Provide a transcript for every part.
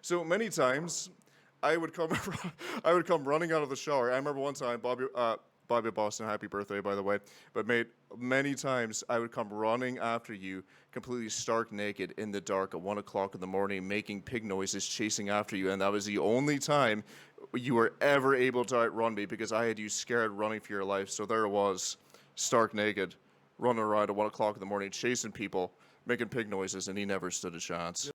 So many times, I would come, I would come running out of the shower. I remember one time, Bobby Boston, happy birthday, by the way. But mate, many times I would come running after you, completely stark naked in the dark at 1 o'clock in the morning, making pig noises, chasing after you, and that was the only time you were ever able to outrun me because I had you scared, running for your life. So there it was, stark naked, running around at 1 o'clock in the morning, chasing people, making pig noises, and he never stood a chance.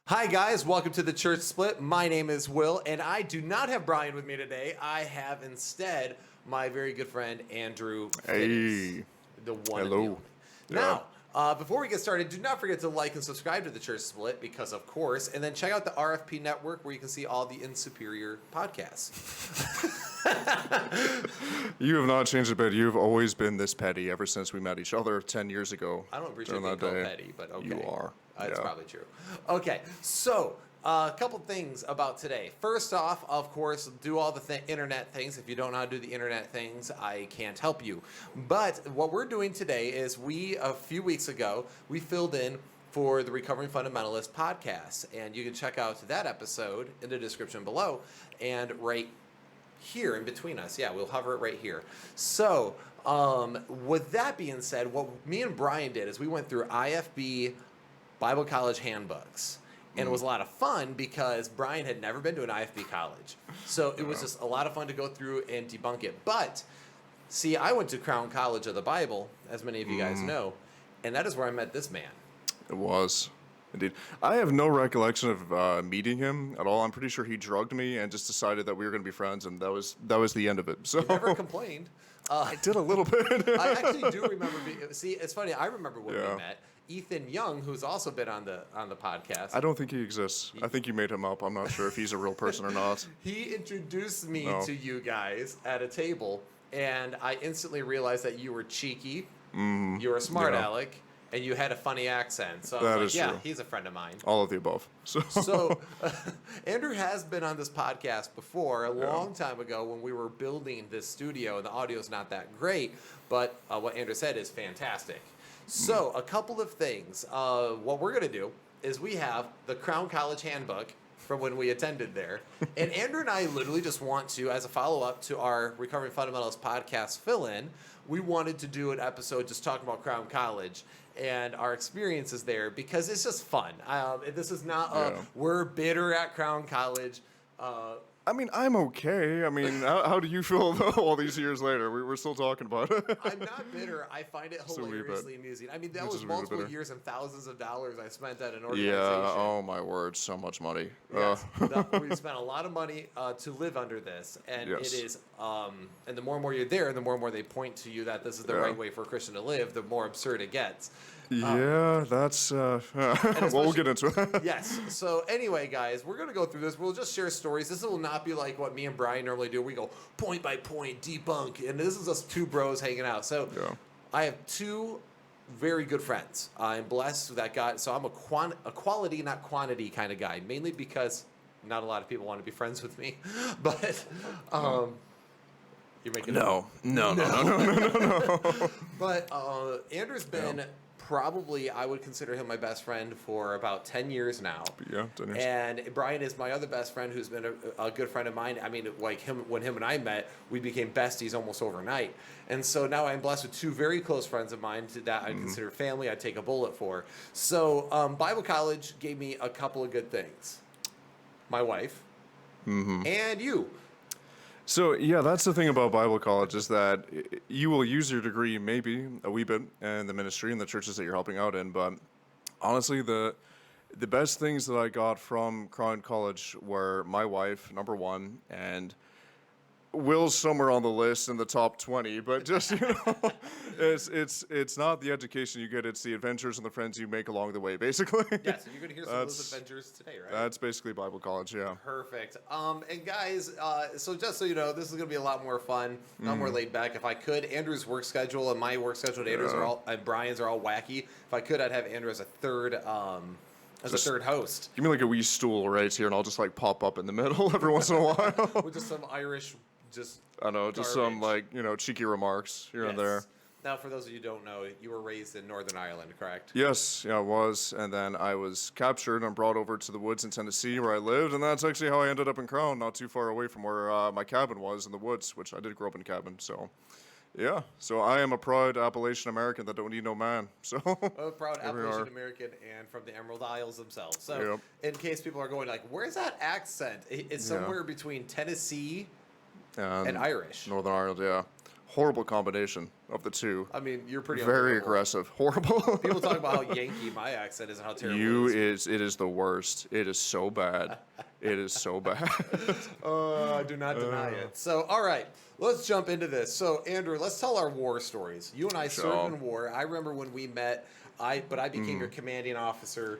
Hi guys, welcome to the Church Split. My name is Will, and I do not have Brian with me today. I have instead my very good friend Andrew. Hey, the one. hello. And the only. Now, before we get started, do not forget to like and subscribe to the Church Split because, of course, and then check out the RFP Network where you can see all the insuperior podcasts. You have not changed a bit. You've always been this petty ever since we met each other 10 years ago. I don't appreciate being called petty, but okay. You are. That's probably true. Okay, so a couple things about today. First off, of course, do all the internet things. If you don't know how to do the internet things, I can't help you. But what we're doing today is a few weeks ago, we filled in for the Recovering Fundamentalist podcast. And you can check out that episode in the description below and right here in between us. Yeah, we'll hover it right here. So with that being said, what me and Brian did is we went through IFB Bible college handbooks. And it was a lot of fun because Brian had never been to an IFB college. So it was just a lot of fun to go through and debunk it. But, see, I went to Crown College of the Bible, as many of you guys know, and that is where I met this man. It was. Indeed. I have no recollection of meeting him at all. I'm pretty sure he drugged me and just decided that we were going to be friends, and that was the end of it. So You never complained. I did a little bit. I actually do remember. See, it's funny. I remember when we met. Ethan Young, who's also been on the podcast. I don't think he exists. I think you made him up. I'm not sure if he's a real person or not. He introduced me to you guys at a table, and I instantly realized that you were cheeky, you were a smart aleck, and you had a funny accent. So I was like, he's a friend of mine. All of the above. So Andrew has been on this podcast before a long time ago when we were building this studio, and the audio's not that great, but what Andrew said is fantastic. So, a couple of things. What we're going to do is we have the Crown College Handbook from when we attended there. And Andrew and I literally just want to, as a follow-up to our Recovering Fundamentalist podcast fill-in, we wanted to do an episode just talking about Crown College and our experiences there because it's just fun. This is not we're bitter at Crown College. I mean, I'm okay. I mean, how do you feel though, all these years later? We're still talking about it. I'm not bitter. I find it hilariously amusing. I mean, that was multiple years and thousands of dollars I spent at an organization. Yeah, oh my word, so much money. Yes, we spent a lot of money to live under this. And it is, and the more and more you're there, the more and more they point to you that this is the right way for a Christian to live, the more absurd it gets. That's well, we'll get into it. Yes. So anyway, guys, we're going to go through this. We'll just share stories. This will not be like what me and Brian normally do. We go point by point, debunk, and this is us two bros hanging out. So I have two very good friends. I'm blessed with that guy. So I'm a quality, not quantity kind of guy, mainly because not a lot of people want to be friends with me. But you're making no. But Andrew's been probably, I would consider him my best friend for about 10 years now. Yeah, 10 years. And Brian is my other best friend who's been a good friend of mine. I mean, like when him and I met, we became besties almost overnight. And so now I'm blessed with two very close friends of mine that I consider family. I take a bullet for. So Bible college gave me a couple of good things. My wife and you. So, yeah, that's the thing about Bible college is that you will use your degree maybe a wee bit in the ministry and the churches that you're helping out in, but honestly, the best things that I got from Crown College were my wife, number one, and Will's somewhere on the list in the top 20, but just, it's not the education you get, it's the adventures and the friends you make along the way, basically. Yeah, so you're going to hear some of those adventures today, right? That's basically Bible college, yeah. Perfect. And guys, so just so you know, this is going to be a lot more fun, a lot more laid back. If I could, Andrew's work schedule and my work schedule and Brian's are all wacky. If I could, I'd have Andrew as a third a third host. Give me like a wee stool right here, and I'll just like pop up in the middle every once in a while. With just some Irish, just I know, just garbage. some like cheeky remarks here and there. Now, for those of you who don't know, you were raised in Northern Ireland, correct? Yes, yeah, I was. And then I was captured and brought over to the woods in Tennessee where I lived. And that's actually how I ended up in Crown, not too far away from where my cabin was in the woods, which I did grow up in a cabin. So, yeah. So I am a proud Appalachian American that don't need no man. So, A proud here we Appalachian are. American and from the Emerald Isles themselves. So, Yep. in case people are going like, where's that accent? It's Yeah. somewhere between Tennessee And and Irish. Northern Ireland, yeah. Horrible combination of the two. I mean, you're pretty Very unbelievable. aggressive. Horrible. People talk about how Yankee my accent is and how terrible It is the worst. It is so bad. It is so bad. I do not deny it. So, all right, let's jump into this. So, Andrew, let's tell our war stories. You and I served in war. I remember when we met. I became your commanding officer.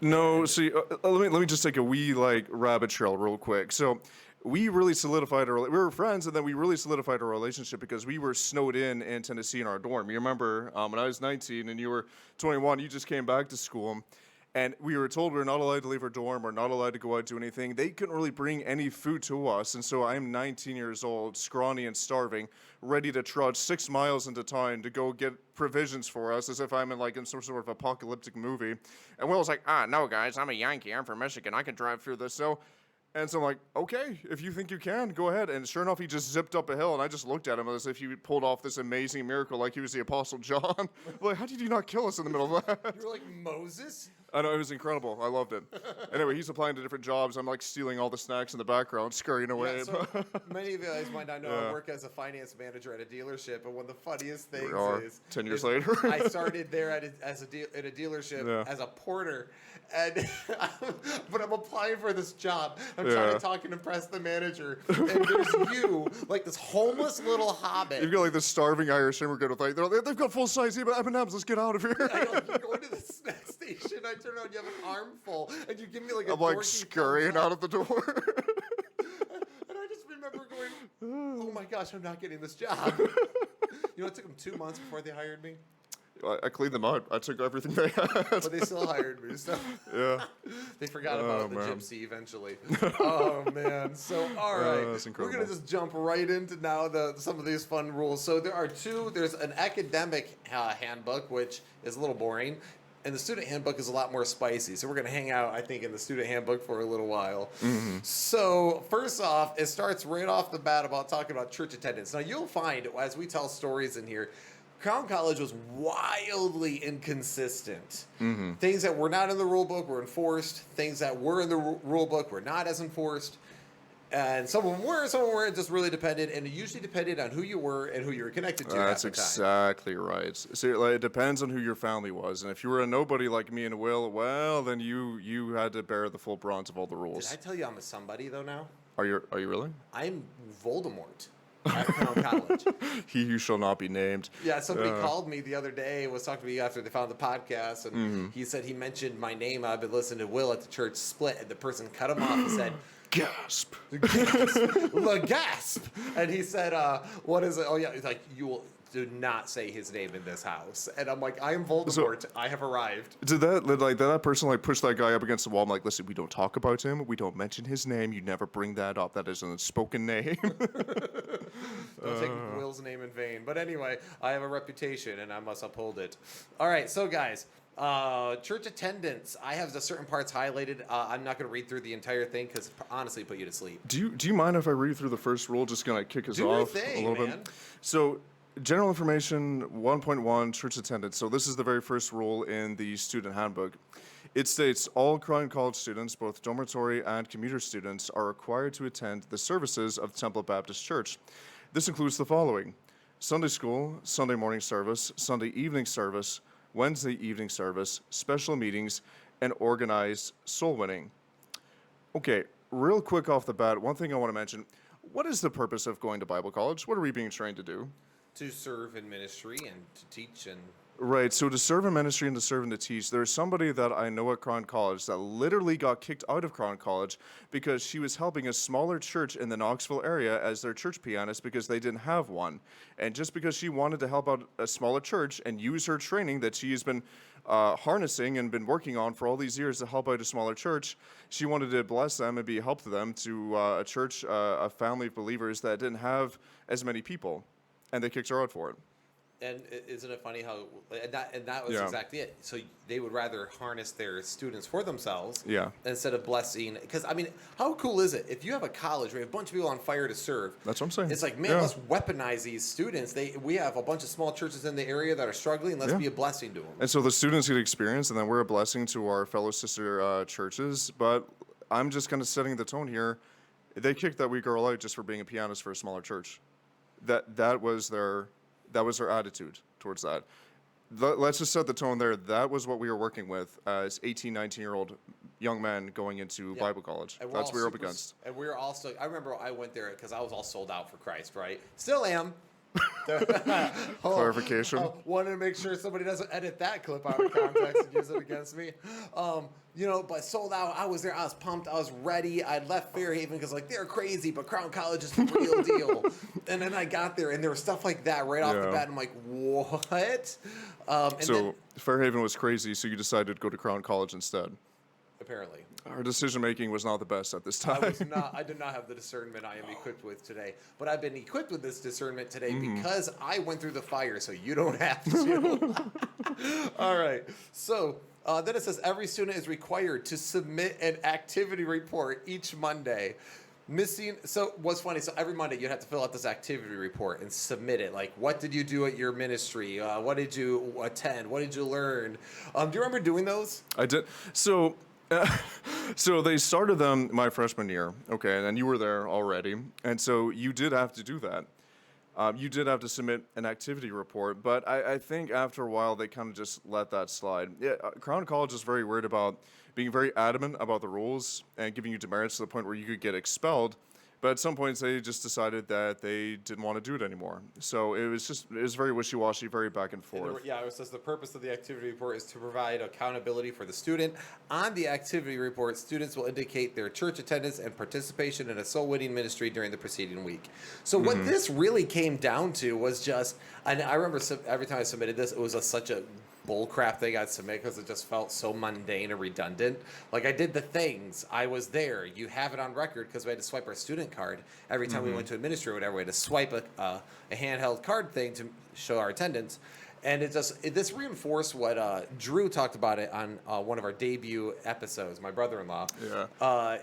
No, see, let me just take a wee rabbit trail real quick. So, we really solidified we were friends, and then we really solidified our relationship because we were snowed in Tennessee in our dorm. You remember when I was 19 and you were 21, you just came back to school, and we were told we were not allowed to leave our dorm, we're not allowed to go out do anything. They couldn't really bring any food to us, and so I'm 19 years old, scrawny and starving, ready to trudge 6 miles into town to go get provisions for us, as if I'm in some sort of apocalyptic movie. And Will's like, no guys, I'm a Yankee, I'm from Michigan, I can drive through this. So. And so I'm like, okay, if you think you can, go ahead. And sure enough, he just zipped up a hill, and I just looked at him as if he pulled off this amazing miracle like he was the Apostle John. Like, how did you not kill us in the middle of that? You were like Moses? I know, it was incredible. I loved it. Anyway, he's applying to different jobs. I'm stealing all the snacks in the background, scurrying away. Yeah, so many of you guys might not know I work as a finance manager at a dealership, and one of the funniest things is 10 years later. I started there at a dealership as a porter, and but I'm applying for this job. I'm trying to talk and impress the manager, and there's you, like this homeless little hobbit. You've got this starving Irish immigrant with they've got full-size M&Ms, let's get out of here. I go, you go into the snack station, I turn around, you have an armful, and you give me like a I'm dorky scurrying thumbs up. out of the door. And I just remember going, oh my gosh, I'm not getting this job. You know, it took them 2 months before they hired me, I cleaned them out. I took everything they had. but they still hired me. So Yeah. they forgot about the man. gypsy eventually. Oh man! So all right, that's we're incredible. gonna just jump right into now some of these fun rules. So there are two. There's an academic handbook, which is a little boring. And the student handbook is a lot more spicy. So we're going to hang out, I think, in the student handbook for a little while. Mm-hmm. So first off, it starts right off the bat about talking about church attendance. Now, you'll find, as we tell stories in here, Crown College was wildly inconsistent. Mm-hmm. Things that were not in the rule book were enforced. Things that were in the rule book were not as enforced. And some of them were, some of them weren't. Just really depended, and it usually depended on who you were and who you were connected to That's at the time. exactly right. So it depends on who your family was, and if you were a nobody like me and Will, well, then you had to bear the full brunt of all the rules. Did I tell you I'm a somebody though now? Are you really? I'm Voldemort at Crown College. He who shall not be named. Yeah, somebody called me the other day, was talking to me after they found the podcast, and he said he mentioned my name. I've been listening to Will at the church split, and the person cut him off and said, Gasp. the gasp. And he said, what is it? Oh, yeah. He's like, you will do not say his name in this house. And I'm like, I am Voldemort. I have arrived. Did that person push that guy up against the wall? I'm like, listen, we don't talk about him. We don't mention his name. You never bring that up. That is an unspoken name. Don't take Will's name in vain. But anyway, I have a reputation, and I must uphold it. All right, so guys, church attendance. I have the certain parts highlighted. I'm not going to read through the entire thing because honestly, put you to sleep. Do you mind if I read through the first rule? Just gonna kick us off thing, a little man. bit. So, general information 1.1 church attendance. So this is the very first rule in the student handbook. It states all Crown College students, both dormitory and commuter students, are required to attend the services of Temple Baptist Church. This includes the following: Sunday school, Sunday morning service, Sunday evening service, Wednesday evening service, special meetings, and organized soul winning. Okay, real quick off the bat, one thing I want to mention. What is the purpose of going to Bible college? What are we being trained to do? To serve in ministry and to teach and... Right, so to serve in ministry and to serve and to teach, there's somebody that I know at Crown College that literally got kicked out of Crown College because she was helping a smaller church in the Knoxville area as their church pianist because they didn't have one. And just because she wanted to help out a smaller church and use her training that she has been harnessing and been working on for all these years to help out a smaller church, she wanted to bless them and be a help to them to a church, a family of believers that didn't have as many people. And they kicked her out for it. And isn't it funny how and that was Yeah. exactly it. So they would rather harness their students for themselves, Yeah. instead of blessing. Because I mean, how cool is it if you have a college where you have a bunch of people on fire to serve? That's what I'm saying. It's like, man, Yeah. let's weaponize these students. We have a bunch of small churches in the area that are struggling. Let's Yeah. be a blessing to them. And so the students get experience, and then we're a blessing to our fellow sister churches. But I'm just kind of setting the tone here. They kicked that weak girl out just for being a pianist for a smaller church. That was their attitude towards that. Let's just set the tone there. That was what we were working with as 18, 19-year-old young men going into Yeah. Bible college. And That's what we were up super against. And we were also, I remember I went there because I was all sold out for Christ, right? Still am. Clarification. Wanted to make sure somebody doesn't edit that clip out of context and use it against me. But sold out. I was there. I was pumped. I was ready. I left Fairhaven because they're crazy, but Crown College is the real deal. And then I got there, and there was stuff like that right off the Yeah. bat. And I'm like, what? So Fairhaven was crazy, so you decided to go to Crown College instead. Apparently. Our decision making was not the best at this I time. did not have the discernment I am equipped with today. But I've been equipped with this discernment today Mm-hmm. because I went through the fire, so you don't have to. All right. So then it says every student is required to submit an activity report each Monday. So what's funny, so every Monday you'd have to fill out this activity report and submit it. Like, what did you do at your ministry? What did you attend? What did you learn? Do you remember doing those? I did. So they started them my freshman year, okay, and then you were there already, and so you did have to do that. You did have to submit an activity report, but I think after a while they kind of just let that slide. Yeah, Crown College is very worried about being very adamant about the rules and giving you demerits to the point where you could get expelled. But at some points, they just decided that they didn't want to do it anymore. So it was very wishy-washy, very back and forth. Yeah, it says the purpose of the activity report is to provide accountability for the student. On the activity report, students will indicate their church attendance and participation in a soul-winning ministry during the preceding week. So what this really came down to was just, and I remember every time I submitted this, it was such a bullcrap thing I'd submit because it just felt so mundane and redundant. Like, I did the things. I was there. You have it on record because we had to swipe our student card every time we went to a ministry or whatever. We had to swipe a handheld card thing to show our attendance. And this reinforced what Drew talked about it on one of our debut episodes, my brother-in-law. Yeah.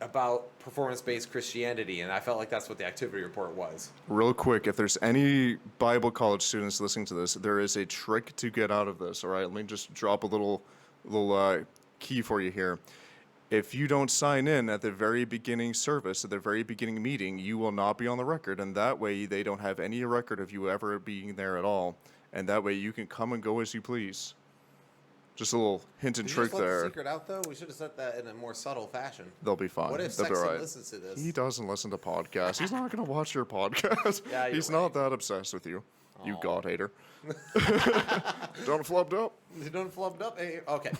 About performance-based Christianity, and I felt like that's what the activity report was. Real quick, if there's any Bible college students listening to this, there is a trick to get out of this, all right? Let me just drop a little key for you here. If you don't sign in at the very beginning service, at the very beginning meeting, you will not be on the record, and that way they don't have any record of you ever being there at all, and that way you can come and go as you please. Just a little hint and Did you trick just let there. the secret out, though? We should have said that in a more subtle fashion. They'll be fine. What if They'll be Sexton right. listens to this? He doesn't listen to podcasts. He's not going to watch your podcast. Yeah, you're He's right. not that obsessed with you. You Aw. God hater. Don't flubbed up. You done flubbed up? Hey, okay.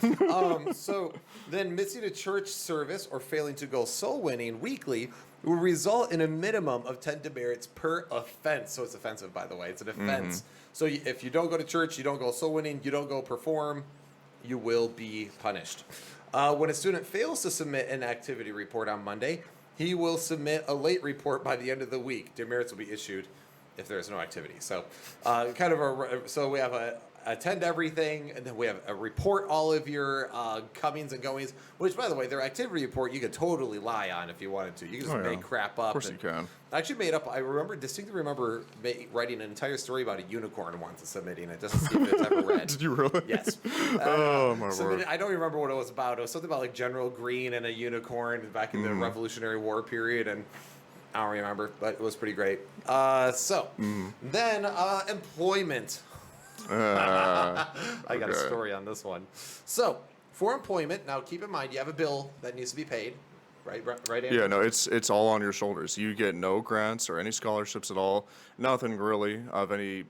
So then missing a church service or failing to go soul winning weekly will result in a minimum of 10 demerits per offense. So it's offensive, by the way. It's an offense. So if you don't go to church, you don't go soul winning, you don't go perform, you will be punished. When a student fails to submit an activity report on Monday, he will submit a late report by the end of the week. Demerits will be issued if there is no activity. So so we have attend everything, and then we have a report all of your comings and goings, which, by the way, their activity report you could totally lie on if you wanted to. You can just make crap up. Of course you can. I actually made up, I distinctly remember writing an entire story about a unicorn once and submitting it just to see if it's ever read. Did you really? Yes. Oh, my word. I don't remember what it was about. It was something about like General Green and a unicorn back in the Revolutionary War period, and I don't remember, but it was pretty great. Then employment. I got a Okay. story on this one. So, for employment, now keep in mind you have a bill that needs to be paid, right? Right, Andrew? Yeah, no, it's all on your shoulders. You get no grants or any scholarships at all. Nothing really of any.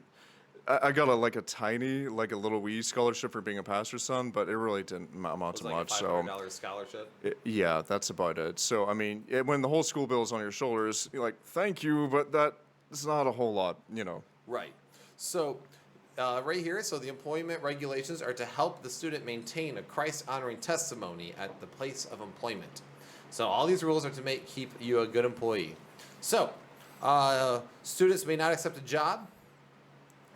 I got a little wee scholarship for being a pastor's son, but it really didn't amount It to was like much. a So $500 scholarship. yeah, that's about it. So I mean, when the whole school bill is on your shoulders, you're like, thank you, but that's not a whole lot, Right. So, right here, so the employment regulations are to help the student maintain a Christ-honoring testimony at the place of employment. So all these rules are to keep you a good employee. So, students may not accept a job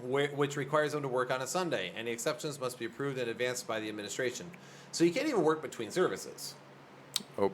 which requires them to work on a Sunday. Any exceptions must be approved in advance by the administration. So you can't even work between services. Oh.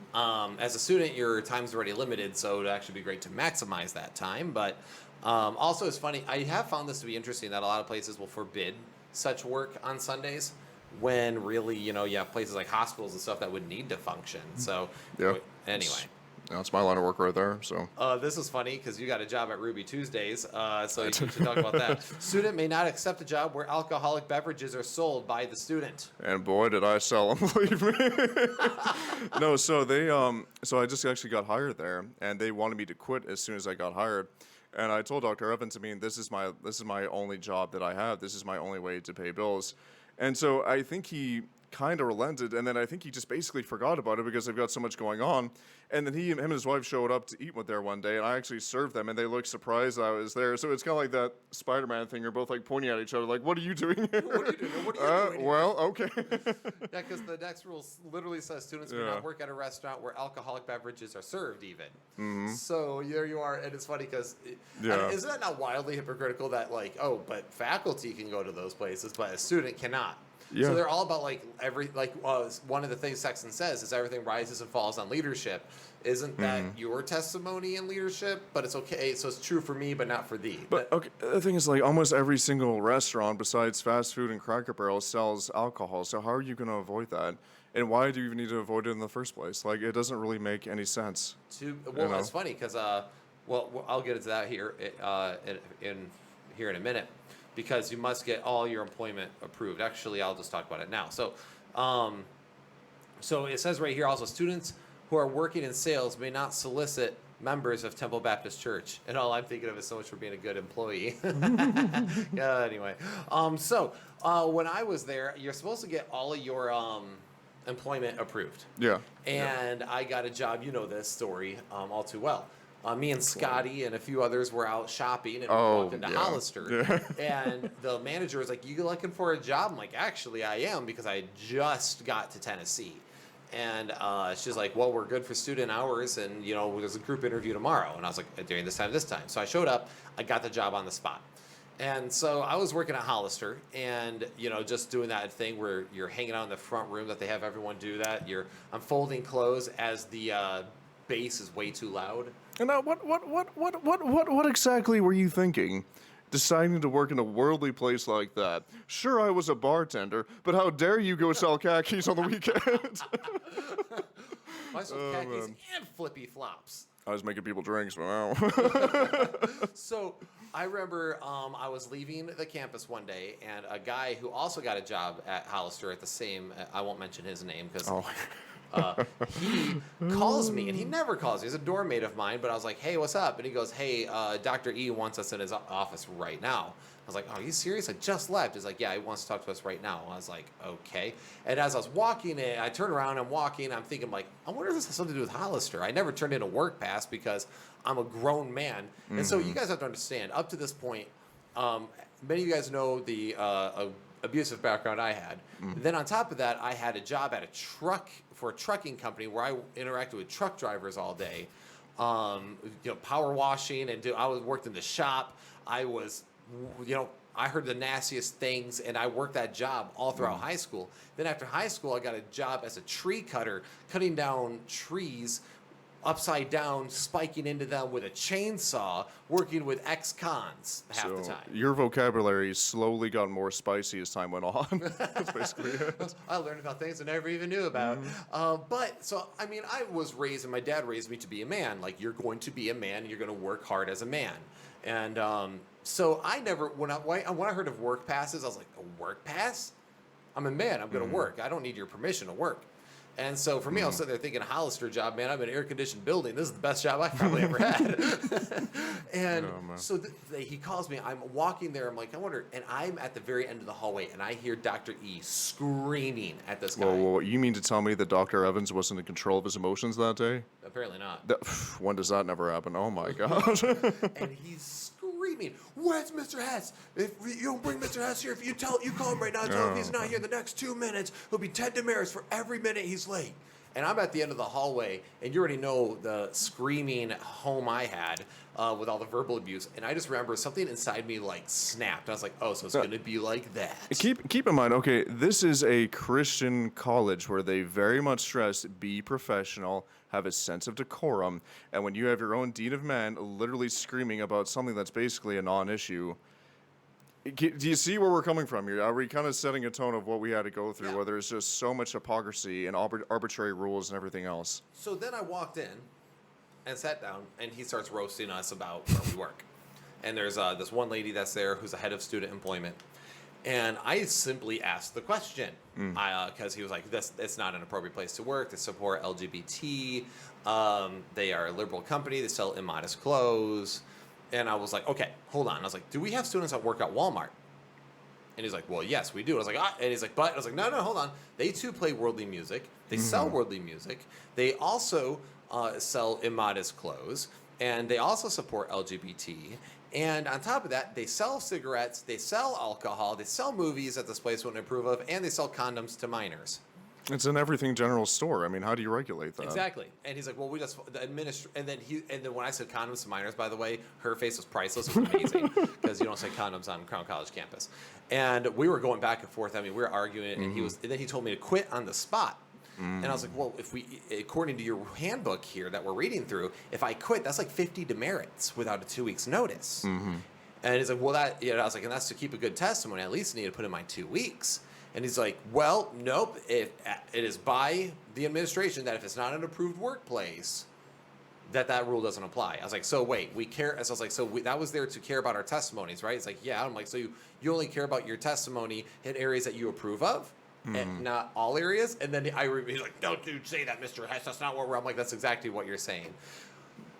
As a student, your time's already limited, so it would actually be great to maximize that time. But also, it's funny, I have found this to be interesting that a lot of places will forbid such work on Sundays when really, you have places like hospitals and stuff that would need to function. So, Yeah. anyway. That's my line of work right there. So This is funny because you got a job at Ruby Tuesdays, so you should talk about that. Student may not accept a job where alcoholic beverages are sold by the student. and boy did I sell them, believe me. No, so they so I just actually got hired there, and they wanted me to quit as soon as I got hired. And I told Dr. Evans, this is my only job that I have. This is my only way to pay bills. And so I think he kind of relented, and then I think he just basically forgot about it because they've got so much going on. And then him and his wife showed up to eat with there one day, and I actually served them, and they looked surprised I was there. So it's kind of like that Spider-Man thing. You're both like pointing at each other, like, "What are you doing here?" What are you doing? What are you doing? Well, okay. Yeah, because the next rule literally says students may not work at a restaurant where alcoholic beverages are served, even. Mm-hmm. So there you are, and it's funny because, isn't that not wildly hypocritical that but faculty can go to those places, but a student cannot? Yeah. So they're all about one of the things Sexton says is everything rises and falls on leadership. Isn't that your testimony in leadership? But it's okay. So it's true for me, but not for thee. But okay, the thing is, almost every single restaurant besides fast food and Cracker Barrel sells alcohol. So how are you going to avoid that? And why do you even need to avoid it in the first place? It doesn't really make any sense. It's funny because I'll get into that here in a minute. Because you must get all your employment approved. Actually, I'll just talk about it now. So, so it says right here also, students who are working in sales may not solicit members of Temple Baptist Church. And all I'm thinking of is so much for being a good employee. Anyway, when I was there, you're supposed to get all of your employment approved. Yeah. And I got a job. You know this story all too well. Me and Scotty and a few others were out shopping, and we walked into Hollister. Yeah. And the manager was like, "You looking for a job?" I'm like, "Actually, I am, because I just got to Tennessee." And she's like, "Well, we're good for student hours, and there's a group interview tomorrow." And I was like, "During this time." So I showed up. I got the job on the spot. And so I was working at Hollister, and just doing that thing where you're hanging out in the front room that they have everyone do that. I'm folding clothes as the bass is way too loud. And now, what exactly were you thinking, deciding to work in a worldly place like that? Sure, I was a bartender, but how dare you go sell khakis on the weekend? I sold khakis and flippy flops. I was making people drinks, but now. So I remember I was leaving the campus one day, and a guy who also got a job at Hollister at the same, I won't mention his name because he calls me, and he never calls me. He's a dorm mate of mine, but I was like, "Hey, what's up?" And he goes, "Hey, Dr. E wants us in his office right now." I was like, "Oh, are you serious? I just left." He's like, "Yeah, he wants to talk to us right now." I was like, "Okay." And as I was walking in, I turn around, I'm walking, I'm thinking I wonder if this has something to do with Hollister. I never turned in a work pass because I'm a grown man. And so you guys have to understand, up to this point, many of you guys know the abusive background I had. Then on top of that, I had a job at a trucking company where I interacted with truck drivers all day, power washing, and I worked in the shop. I was, I heard the nastiest things, and I worked that job all throughout high school. Then after high school, I got a job as a tree cutter, cutting down trees upside down, spiking into them with a chainsaw, working with ex-cons half the time. Your vocabulary slowly got more spicy as time went on. That's basically it. I learned about things I never even knew about. I was raised, and my dad raised me to be a man. Like, you're going to be a man, and you're going to work hard as a man. And so I never, when I heard of work passes, I was like, a work pass? I'm a man. I'm going to work. I don't need your permission to work. And so for me, I was sitting there thinking, Hollister job, man, I'm in an air-conditioned building. This is the best job I've probably ever had. And he calls me. I'm walking there. I'm like, I wonder. And I'm at the very end of the hallway, and I hear Dr. E screaming at this guy. Whoa, you mean to tell me that Dr. Evans wasn't in control of his emotions that day? Apparently not. When does that never happen? Oh, my God. And he's screaming, "Where's Mr. Hess? If you don't bring Mr. Hess here, if you call him right now and tell him he's not here in the next 2 minutes, he'll be 10 demerits for every minute he's late." And I'm at the end of the hallway, and you already know the screaming home I had with all the verbal abuse. And I just remember something inside me like snapped. I was like, oh, so it's going to be like that. Keep in mind, okay, this is a Christian college where they very much stress be professional, have a sense of decorum, and when you have your own dean of men literally screaming about something that's basically a non-issue, do you see where we're coming from here? Are we kind of setting a tone of what we had to go through, where there's just so much hypocrisy and arbitrary rules and everything else? So then I walked in and sat down, and he starts roasting us about where we work. And there's this one lady that's there who's the head of student employment. And I simply asked the question because he was like, it's not an appropriate place to work. They support LGBT. They are a liberal company. They sell immodest clothes. And I was like, okay, hold on. I was like, do we have students that work at Walmart? And he's like, well, yes, we do. I was like, and he's like, but? I was like, no, hold on. They too play worldly music. They sell worldly music. They also sell immodest clothes. And they also support LGBT. And on top of that, they sell cigarettes, they sell alcohol, they sell movies that this place wouldn't approve of, and they sell condoms to minors. It's an everything general store. I mean, how do you regulate that? Exactly. And he's like, well, we just and then when I said condoms to minors, by the way, her face was priceless. It was amazing because you don't say condoms on Crown College campus. And we were going back and forth. I mean, we were arguing, and then he told me to quit on the spot. And I was like, well, according to your handbook here that we're reading through, if I quit, that's like 50 demerits without a 2 weeks notice. And he's like, well, I was like, and that's to keep a good testimony. At least I need to put in my 2 weeks. And he's like, well, nope. It is by the administration that if it's not an approved workplace, that rule doesn't apply. I was like, so wait, we care. So I was like, that was there to care about our testimonies, right? It's like, yeah. I'm like, so you only care about your testimony in areas that you approve of? And not all areas. And then he's like, don't dude, say that, Mr. Hess. That's not what I'm like, that's exactly what you're saying.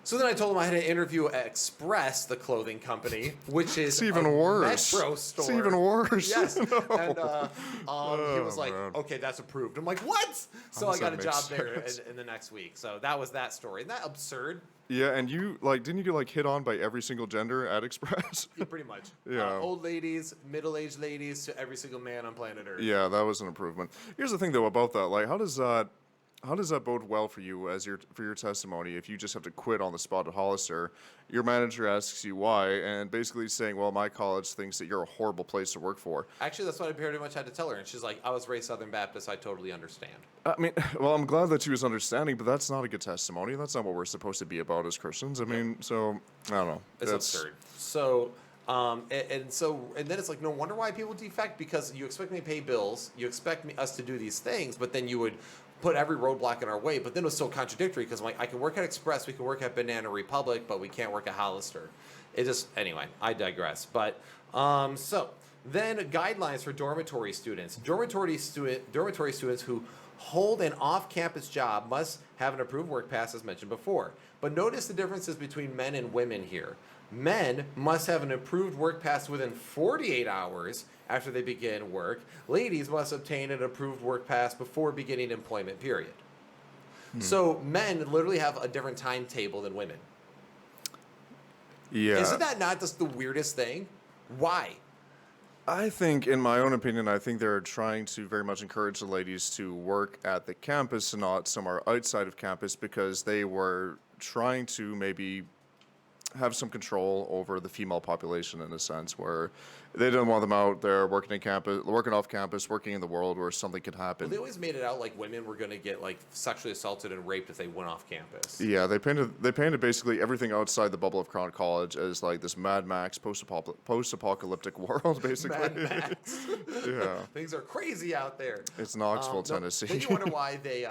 So then I told him I had an interview at Express, the clothing company, which is it's even worse. Metro store. It's even worse. Yes. No. And he was like, okay, that's approved. I'm like, what? So I got a job there in the next week. So that was that story. Isn't that absurd? Yeah, and you didn't you get hit on by every single gender at Express? Yeah, pretty much. Yeah. Old ladies, middle-aged ladies, to every single man on planet Earth. Yeah, that was an improvement. Here's the thing though about that, like, how does that bode well for you for your testimony if you just have to quit on the spot at Hollister? Your manager asks you why, and basically saying, well, my college thinks that you're a horrible place to work for. Actually, that's what I pretty much had to tell her. And she's like, I was raised Southern Baptist. I totally understand. I mean, well, I'm glad that she was understanding, but that's not a good testimony. That's not what we're supposed to be about as Christians. I mean, so, I don't know. It's absurd. So, and then it's like, no wonder why people defect, because you expect me to pay bills. You expect us to do these things, but then you would put every roadblock in our way. But then it was so contradictory because I'm like, I can work at Express, we can work at Banana Republic, but we can't work at Hollister. Anyway, I digress. But so then guidelines for dormitory students. Dormitory students who hold an off-campus job must have an approved work pass, as mentioned before. But notice the differences between men and women here. Men must have an approved work pass within 48 hours after they begin work. Ladies must obtain an approved work pass before beginning employment period. So men literally have a different timetable than women. Yeah. Isn't that not just the weirdest thing? Why? I think, in my own opinion, I think they're trying to very much encourage the ladies to work at the campus and not somewhere outside of campus, because they were trying to maybe have some control over the female population, in a sense, where they didn't want them out there working off campus, working in the world where something could happen. Well, they always made it out like women were going to get like sexually assaulted and raped if they went off campus. Yeah, they painted basically everything outside the bubble of Crown College as like this Mad Max post-apocalyptic world, basically. Mad Max. Yeah. Things are crazy out there. It's Knoxville, Tennessee. Then you wonder why the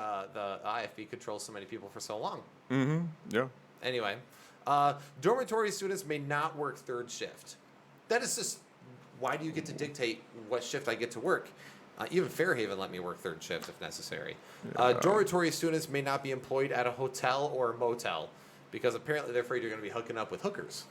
IFB controls so many people for so long. Mm-hmm. Yeah. Anyway, dormitory students may not work third shift. That is just, why do you get to dictate what shift I get to work? Even Fairhaven let me work third shift if necessary. Dormitory students may not be employed at a hotel or a motel because apparently they're afraid you're going to be hooking up with hookers.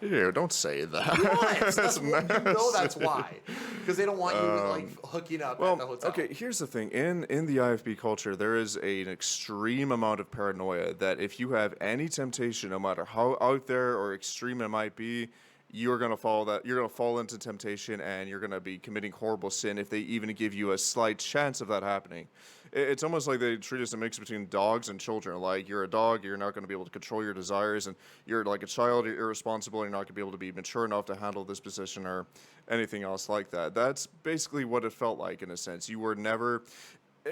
Ew, don't say that. What? You know that's why. Because they don't want you like hooking up at the hotel. Okay, here's the thing. In the IFB culture, there is an extreme amount of paranoia that if you have any temptation, no matter how out there or extreme it might be, you're gonna fall into temptation, and you're gonna be committing horrible sin if they even give you a slight chance of that happening. it's almost like they treat us a mix between dogs and children. Like, you're a dog, you're not going to be able to control your desires, and you're like a child, you're irresponsible, you're not going to be able to be mature enough to handle this position or anything else like that. That's basically what it felt like, in a sense. You were never,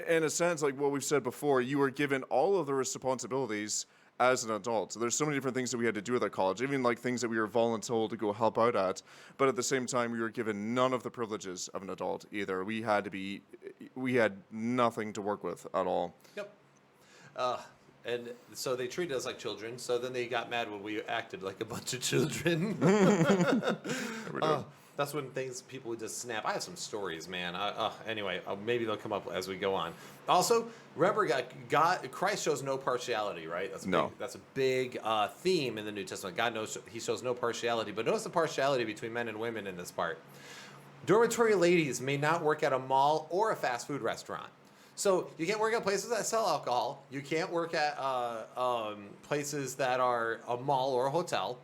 in a sense, like what we've said before, you were given all of the responsibilities as an adult. So there's so many different things that we had to do at that college, even like things that we were voluntold to go help out at. But at the same time, we were given none of the privileges of an adult either. We had nothing to work with at all. Yep. And so they treated us like children. So then they got mad when we acted like a bunch of children. That's when people would just snap. I have some stories, man. Anyway, maybe they'll come up as we go on. Also, remember, Christ shows no partiality, right? That's a big theme in the New Testament. God knows he shows no partiality. But notice the partiality between men and women in this part. Dormitory ladies may not work at a mall or a fast food restaurant. So you can't work at places that sell alcohol. You can't work at places that are a mall or a hotel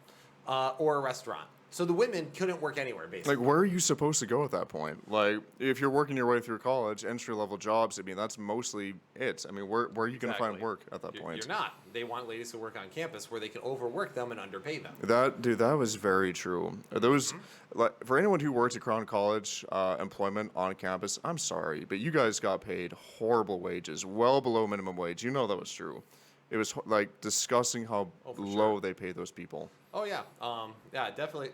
or a restaurant. So the women couldn't work anywhere, basically. Like, where are you supposed to go at that point? Like, if you're working your way through college, entry-level jobs, I mean, that's mostly it. I mean, where are you going to find work at that point? You're not. They want ladies to work on campus where they can overwork them and underpay them. That was very true. Those, like, for anyone who worked at Crown College employment on campus, I'm sorry, but you guys got paid horrible wages, well below minimum wage. You know that was true. It was like disgusting how low they paid those people. Oh yeah, definitely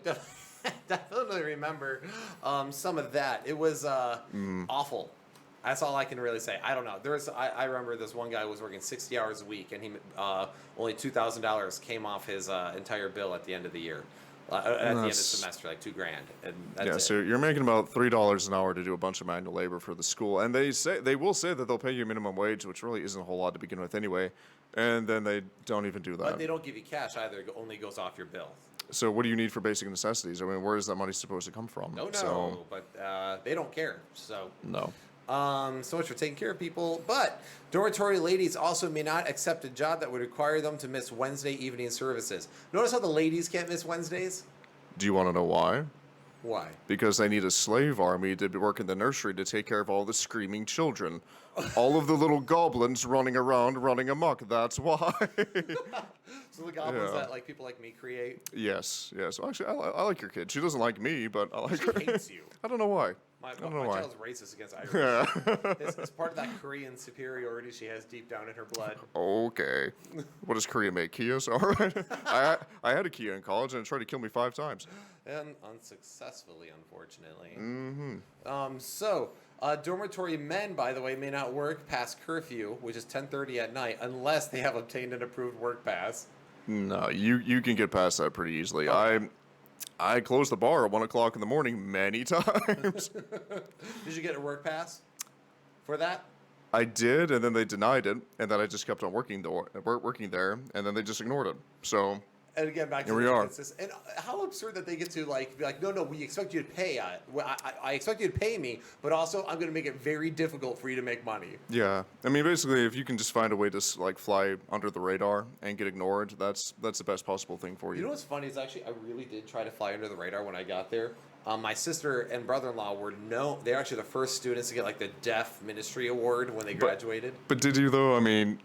remember some of that. It was awful. That's all I can really say. I don't know. I remember this one guy was working 60 hours a week, and he only $2,000 came off his entire bill at the end of the year. At the end of the semester, like $2,000, and that's it. So you're making about $3 an hour to do a bunch of manual labor for the school, and they will say that they'll pay you minimum wage, which really isn't a whole lot to begin with anyway, and then they don't even do that. But they don't give you cash either; it only goes off your bill. So what do you need for basic necessities? I mean, where is that money supposed to come from? But they don't care. So no. So much for taking care of people. But dormitory ladies also may not accept a job that would require them to miss Wednesday evening services. Notice how the ladies can't miss Wednesdays? Do you want to know why? Why? Because they need a slave army to work in the nursery to take care of all the screaming children. All of the little goblins running around, running amok. That's why. So the goblins that like people like me create? Yes. Actually, I like your kid. She doesn't like me, but I like her. She hates you. I don't know why. My child's racist against Irish. It's part of that Korean superiority she has deep down in her blood. Okay. What does Korea make? Kias? All right. I had a Kia in college, and it tried to kill me 5 times. And unsuccessfully, unfortunately. Mm-hmm. Dormitory men, by the way, may not work past curfew, which is 10:30 at night, unless they have obtained an approved work pass. No, you can get past that pretty easily. Okay. I closed the bar at 1 o'clock in the morning many times. Did you get a work pass for that? I did, and then they denied it, and then I just kept on working there, and then they just ignored it. So. And again, back to here we are. And how absurd that they get to be like, no, we expect you to pay. I expect you to pay me, but also I'm going to make it very difficult for you to make money. Yeah, I mean, basically, if you can just find a way to fly under the radar and get ignored, that's the best possible thing for you. You know what's funny is actually I really did try to fly under the radar when I got there. My sister and brother-in-law were they're actually the first students to get like the Deaf Ministry Award when they graduated. But did you though? I mean,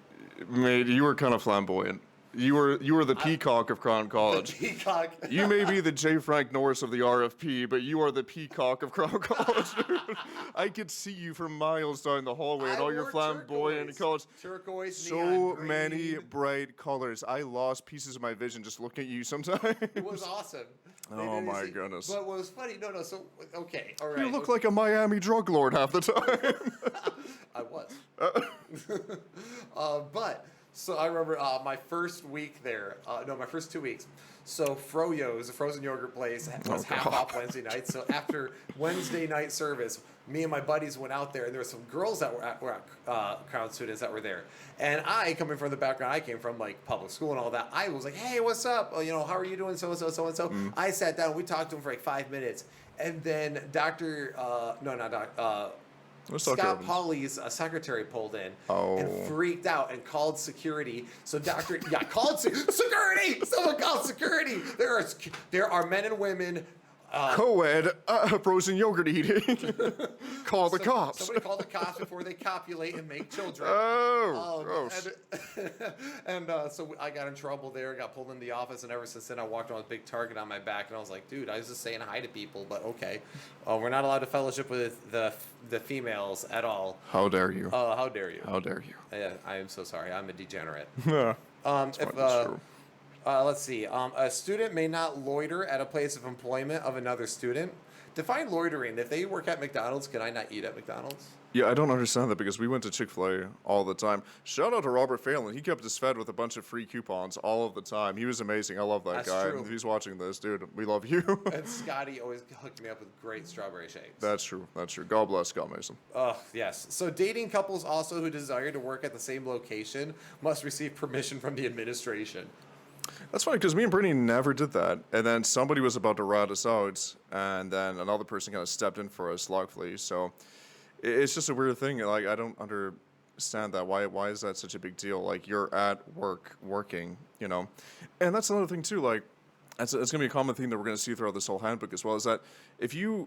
mate, you were kind of flamboyant. You were the peacock of Crown College. The peacock. You may be the J. Frank Norris of the RFP, but you are the peacock of Crown College. I could see you for miles down the hallway and all your flamboyant colors. Turquoise, so many bright colors. I lost pieces of my vision just looking at you sometimes. It was awesome. Oh my goodness. But what was funny, so, okay, all right. You look like a Miami drug lord half the time. I was. So I remember my first week there, my first 2 weeks. So Froyo's, a frozen yogurt place, was half off Wednesday night. So after Wednesday night service, me and my buddies went out there, and there were some girls that were at Crown students that were there. And I, coming from the background I came from, like public school and all that, I was like, hey, what's up? How are you doing? So-and-so, so-and-so. I sat down, we talked to him for like 5 minutes. And then Scott Pauly's secretary pulled in and freaked out and called security. So called security. Someone called security. There are men and women Co-ed frozen yogurt eating. Call the cops. Somebody call the cops before they copulate and make children. Oh, gross. So I got in trouble there, got pulled in the office, and ever since then I walked around with a big target on my back, and I was like, dude, I was just saying hi to people, but okay. We're not allowed to fellowship with the females at all. How dare you? How dare you? How dare you? Yeah, I am so sorry. I'm a degenerate. Yeah. Let's see. A student may not loiter at a place of employment of another student. Define loitering. If they work at McDonald's, can I not eat at McDonald's? Yeah, I don't understand that because we went to Chick-fil-A all the time. Shout out to Robert Phelan. He kept us fed with a bunch of free coupons all of the time. He was amazing. I love that That's guy. true. If he's watching this, dude, we love you. And Scotty always hooked me up with great strawberry shakes. That's true. That's true. God bless Scott Mason. Oh, yes. So dating couples also who desire to work at the same location must receive permission from the administration. That's funny because me and Brittany never did that. And then somebody was about to rat us out, and then another person kind of stepped in for us, luckily. So it's just a weird thing. Like, I don't understand that. Why is that such a big deal? Like, you're at work, working, you know? And that's another thing, too. Like, it's going to be a common theme that we're going to see throughout this whole handbook as well, is that if you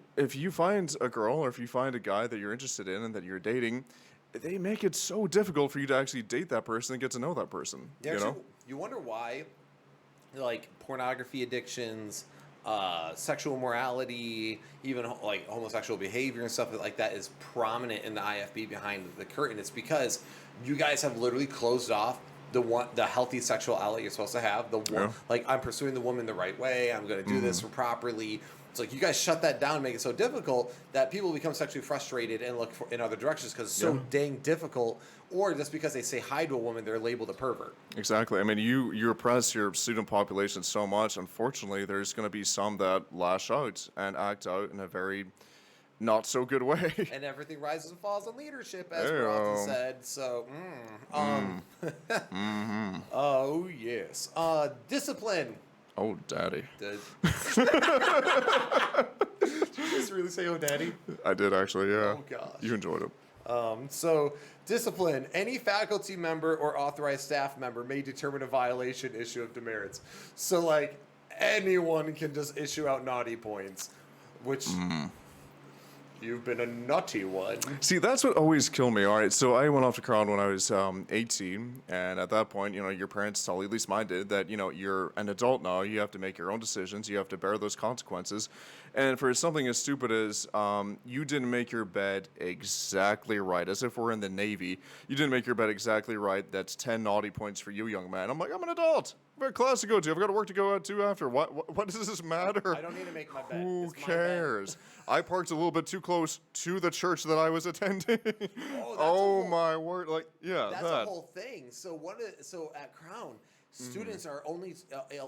find a girl or if you find a guy that you're interested in and that you're dating, they make it so difficult for you to actually date that person and get to know that person, Yeah, you know? You wonder why, like, pornography addictions, sexual morality, even like homosexual behavior and stuff like that is prominent in the IFB behind the curtain. It's because you guys have literally closed off the healthy sexual outlet you're supposed to have. Like, I'm pursuing the woman the right way. I'm going to do this properly. It's like you guys shut that down and make it so difficult that people become sexually frustrated and look in other directions because it's so dang difficult. Or just because they say hi to a woman, they're labeled a pervert. Exactly. I mean, you oppress your student population so much. Unfortunately, there's going to be some that lash out and act out in a very not so good way. And everything rises and falls on leadership, as we're often said. So, oh yes, discipline. Oh, daddy. Did you just really say, "Oh, daddy"? I did actually. Yeah. Oh gosh. You enjoyed it. So, discipline. Any faculty member or authorized staff member may determine a violation, issue of demerits. So, like, anyone can just issue out naughty points, which you've been a naughty one. See, that's what always killed me. All right, so I went off to Crown when I was 18, and at that point, you know, your parents tell you, at least mine did, that, you know, you're an adult now. You have to make your own decisions. You have to bear those consequences. And for something as stupid as you didn't make your bed exactly right, as if we're in the Navy, you didn't make your bed exactly right. That's 10 naughty points for you, young man. I'm like, I'm an adult. I've got a class to go to. I've got work to go out to after. What does this matter? I don't need to make my bed. Who It's my bed. cares? I parked a little bit too close to the church that I was attending. Oh, my word! Like, yeah, That's that. a whole thing. So at Crown, students are only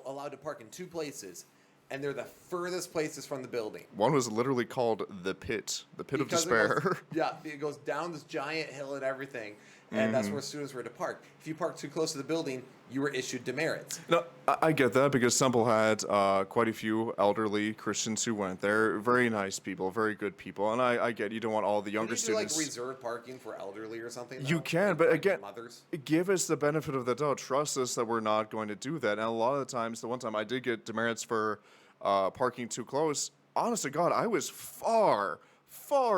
allowed to park in two places, and they're the furthest places from the building. One was literally called the pit of Because despair. it goes down this giant hill and everything, and that's where students were to park. If you parked too close to the building, you were issued demerits. No, I get that because Temple had quite a few elderly Christians who went there. Very nice people, very good people, and I get you don't want all the younger Can you do, students. like, reserved parking for elderly or something? You though? can, Like, but like again, mothers. give us the benefit of the doubt. Trust us that we're not going to do that. And a lot of the times, the one time I did get demerits for parking too close, honest to God, I was far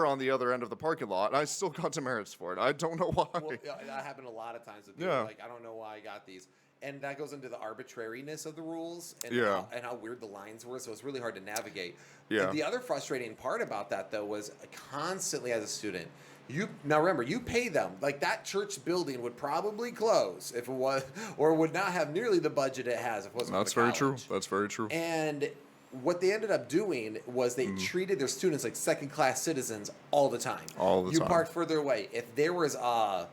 on the other end of the parking lot, and I still got demerits for it. I don't know why. Well, yeah, that happened a lot of times with me. Yeah. Like, I don't know why I got these. And that goes into the arbitrariness of the rules and, Yeah. how weird the lines were. So it's really hard to navigate. Yeah. And the other frustrating part about that, though, was constantly as a student, now remember, you pay them. Like, that church building would probably close if it was, or would not have nearly the budget it has if it wasn't That's for the very true. college. That's very true. And what they ended up doing was they treated their students like second-class citizens all the time. All the you time. parked further away. If there was a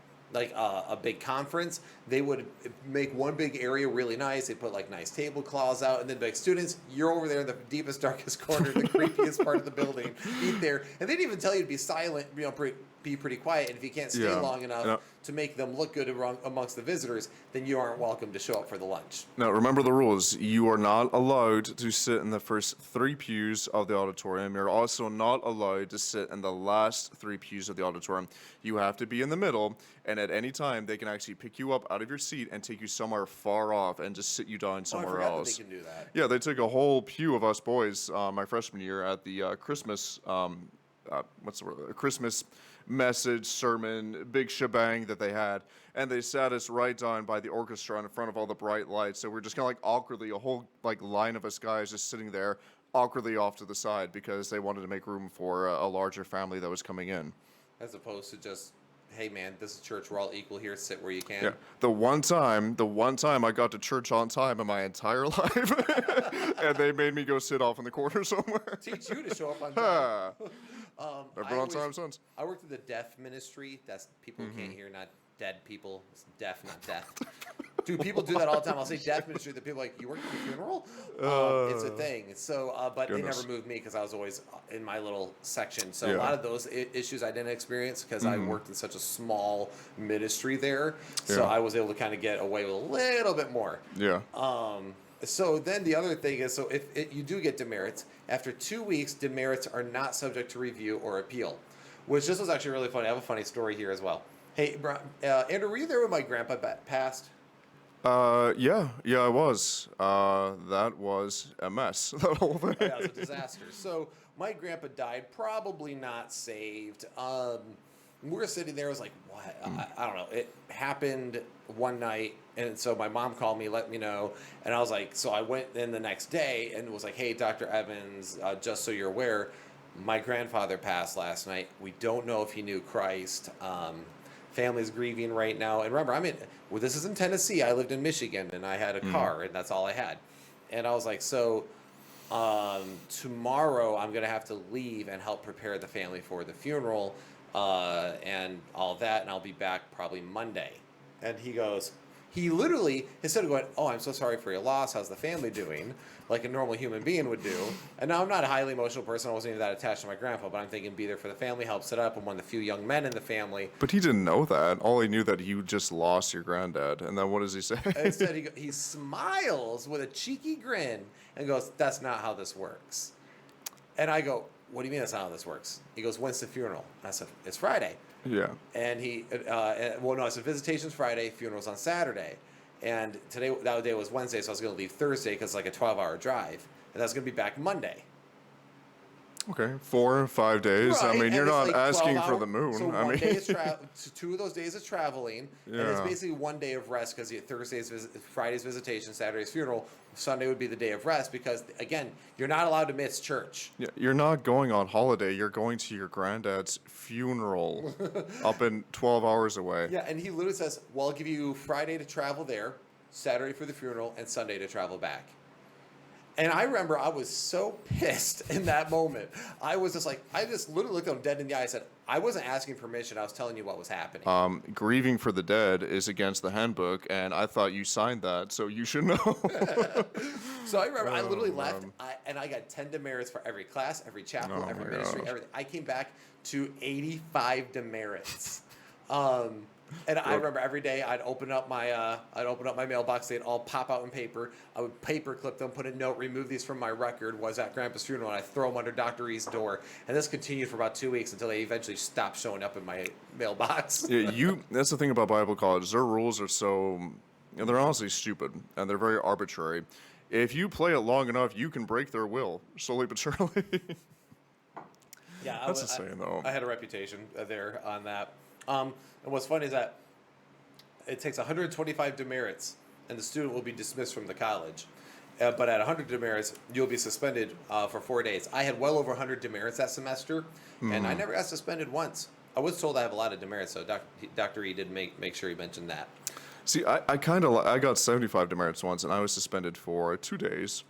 big conference, they would make one big area really nice. They put like nice tablecloths out, and then be like, students, you're over there in the deepest, darkest corner, the creepiest part of the building. Eat there, and they'd even tell you to be silent, be pretty quiet. And if you can't stay Yeah. long enough Yeah. to make them look good amongst the visitors, then you aren't welcome to show up for the lunch. Now, remember the rules. You are not allowed to sit in the first 3 pews of the auditorium. You're also not allowed to sit in the last 3 pews of the auditorium. You have to be in the middle, and at any time, they can actually pick you up out of your seat and take you somewhere far off and just sit you down somewhere I forgot else. that they can do that. Yeah, they took a whole pew of us boys my freshman year at the Christmas, what's the word? Christmas message, sermon, big shebang that they had. And they sat us right down by the orchestra in front of all the bright lights. So we're just kind of like awkwardly, a whole like line of us guys just sitting there awkwardly off to the side because they wanted to make room for a larger family that was coming in. As opposed to just, hey man, this is church. We're all equal here. Sit where you can. Yeah. The one time I got to church on time in my entire life, and they made me go sit off in the corner somewhere. Teach you to show up on time. Never on time since. I worked at the deaf ministry. That's people who can't hear, not dead people. It's deaf, not deaf. Dude, people do that all the time. I'll say deaf ministry. The people are like, you work at the funeral? It's a thing. So, but Goodness. they never moved me because I was always in my little section. So Yeah. a lot of those issues I didn't experience because I worked in such a small ministry there. So Yeah. I was able to kind of get away with a little bit more. Yeah. So then the other thing is, so if you do get demerits, after 2 weeks, demerits are not subject to review or appeal, which this was actually really funny. I have a funny story here as well. Hey, Andrew, were you there when my grandpa passed? Yeah, I was. That was a mess. That whole thing. Yeah, it was a disaster. So my grandpa died, probably not saved. We were sitting there. I was like, what? I don't know. It happened one night, and so my mom called me, let me know, and I was like, so I went in the next day and was like, hey, Dr. Evans, just so you're aware, my grandfather passed last night. We don't know if he knew Christ. Family's grieving right now. And remember, this is in Tennessee. I lived in Michigan, and I had a car, and that's all I had. And I was like, so tomorrow I'm going to have to leave and help prepare the family for the funeral and all that, and I'll be back probably Monday. And he literally, instead of going, oh, I'm so sorry for your loss, how's the family doing, like a normal human being would do. And now I'm not a highly emotional person. I wasn't even that attached to my grandpa, but I'm thinking be there for the family, help set up. I'm one of the few young men in the family. But he didn't know that. All he knew that you just lost your granddad. And then what does he say? Instead, he smiles with a cheeky grin and goes, that's not how this works. And I go, what do you mean that's not how this works? He goes, when's the funeral? And I said, it's Friday. Yeah. And I said, visitation's Friday, funeral's on Saturday. And that day was Wednesday, so I was going to leave Thursday because it's like a 12-hour drive. And I was going to be back Monday. Okay, 4 or 5 days. Right, I mean, and you're it's not like asking 12 for hours. the moon. So I mean, day is two of those days is traveling, and it's Yeah. basically one day of rest because Friday's visitation, Saturday's funeral, Sunday would be the day of rest because again, you're not allowed to miss church. yeah, you're not going on holiday. You're going to your granddad's funeral up in 12 hours away. Yeah, and he literally says, "Well, I'll give you Friday to travel there, Saturday for the funeral, and Sunday to travel back." And I remember I was so pissed in that moment. I was just like, I just literally looked him dead in the eye. I said, I wasn't asking permission. I was telling you what was happening. Grieving for the dead is against the handbook, and I thought you signed that, so you should know. So I remember I literally Oh, left, man. and I got 10 demerits for every class, every chapel, Oh, every my ministry, gosh. everything. I came back to 85 demerits. And I remember every day I'd open up my mailbox. They'd all pop out in paper. I would paper clip them, put a note, remove these from my record. Was at Grandpa's funeral, and I throw them under Dr. E's door. And this continued for about 2 weeks until they eventually stopped showing up in my mailbox. Yeah, that's the thing about Bible college. Their rules are they're honestly stupid, and they're very arbitrary. If you play it long enough, you can break their will, slowly but surely. Yeah, That's the saying, though. I had a reputation there on that. And what's funny is that it takes 125 demerits, and the student will be dismissed from the college. But at 100 demerits, you'll be suspended for 4 days. I had well over 100 demerits that semester, and I never got suspended once. I was told I have a lot of demerits, so Dr. E did make sure he mentioned that. See, I got 75 demerits once, and I was suspended for 2 days.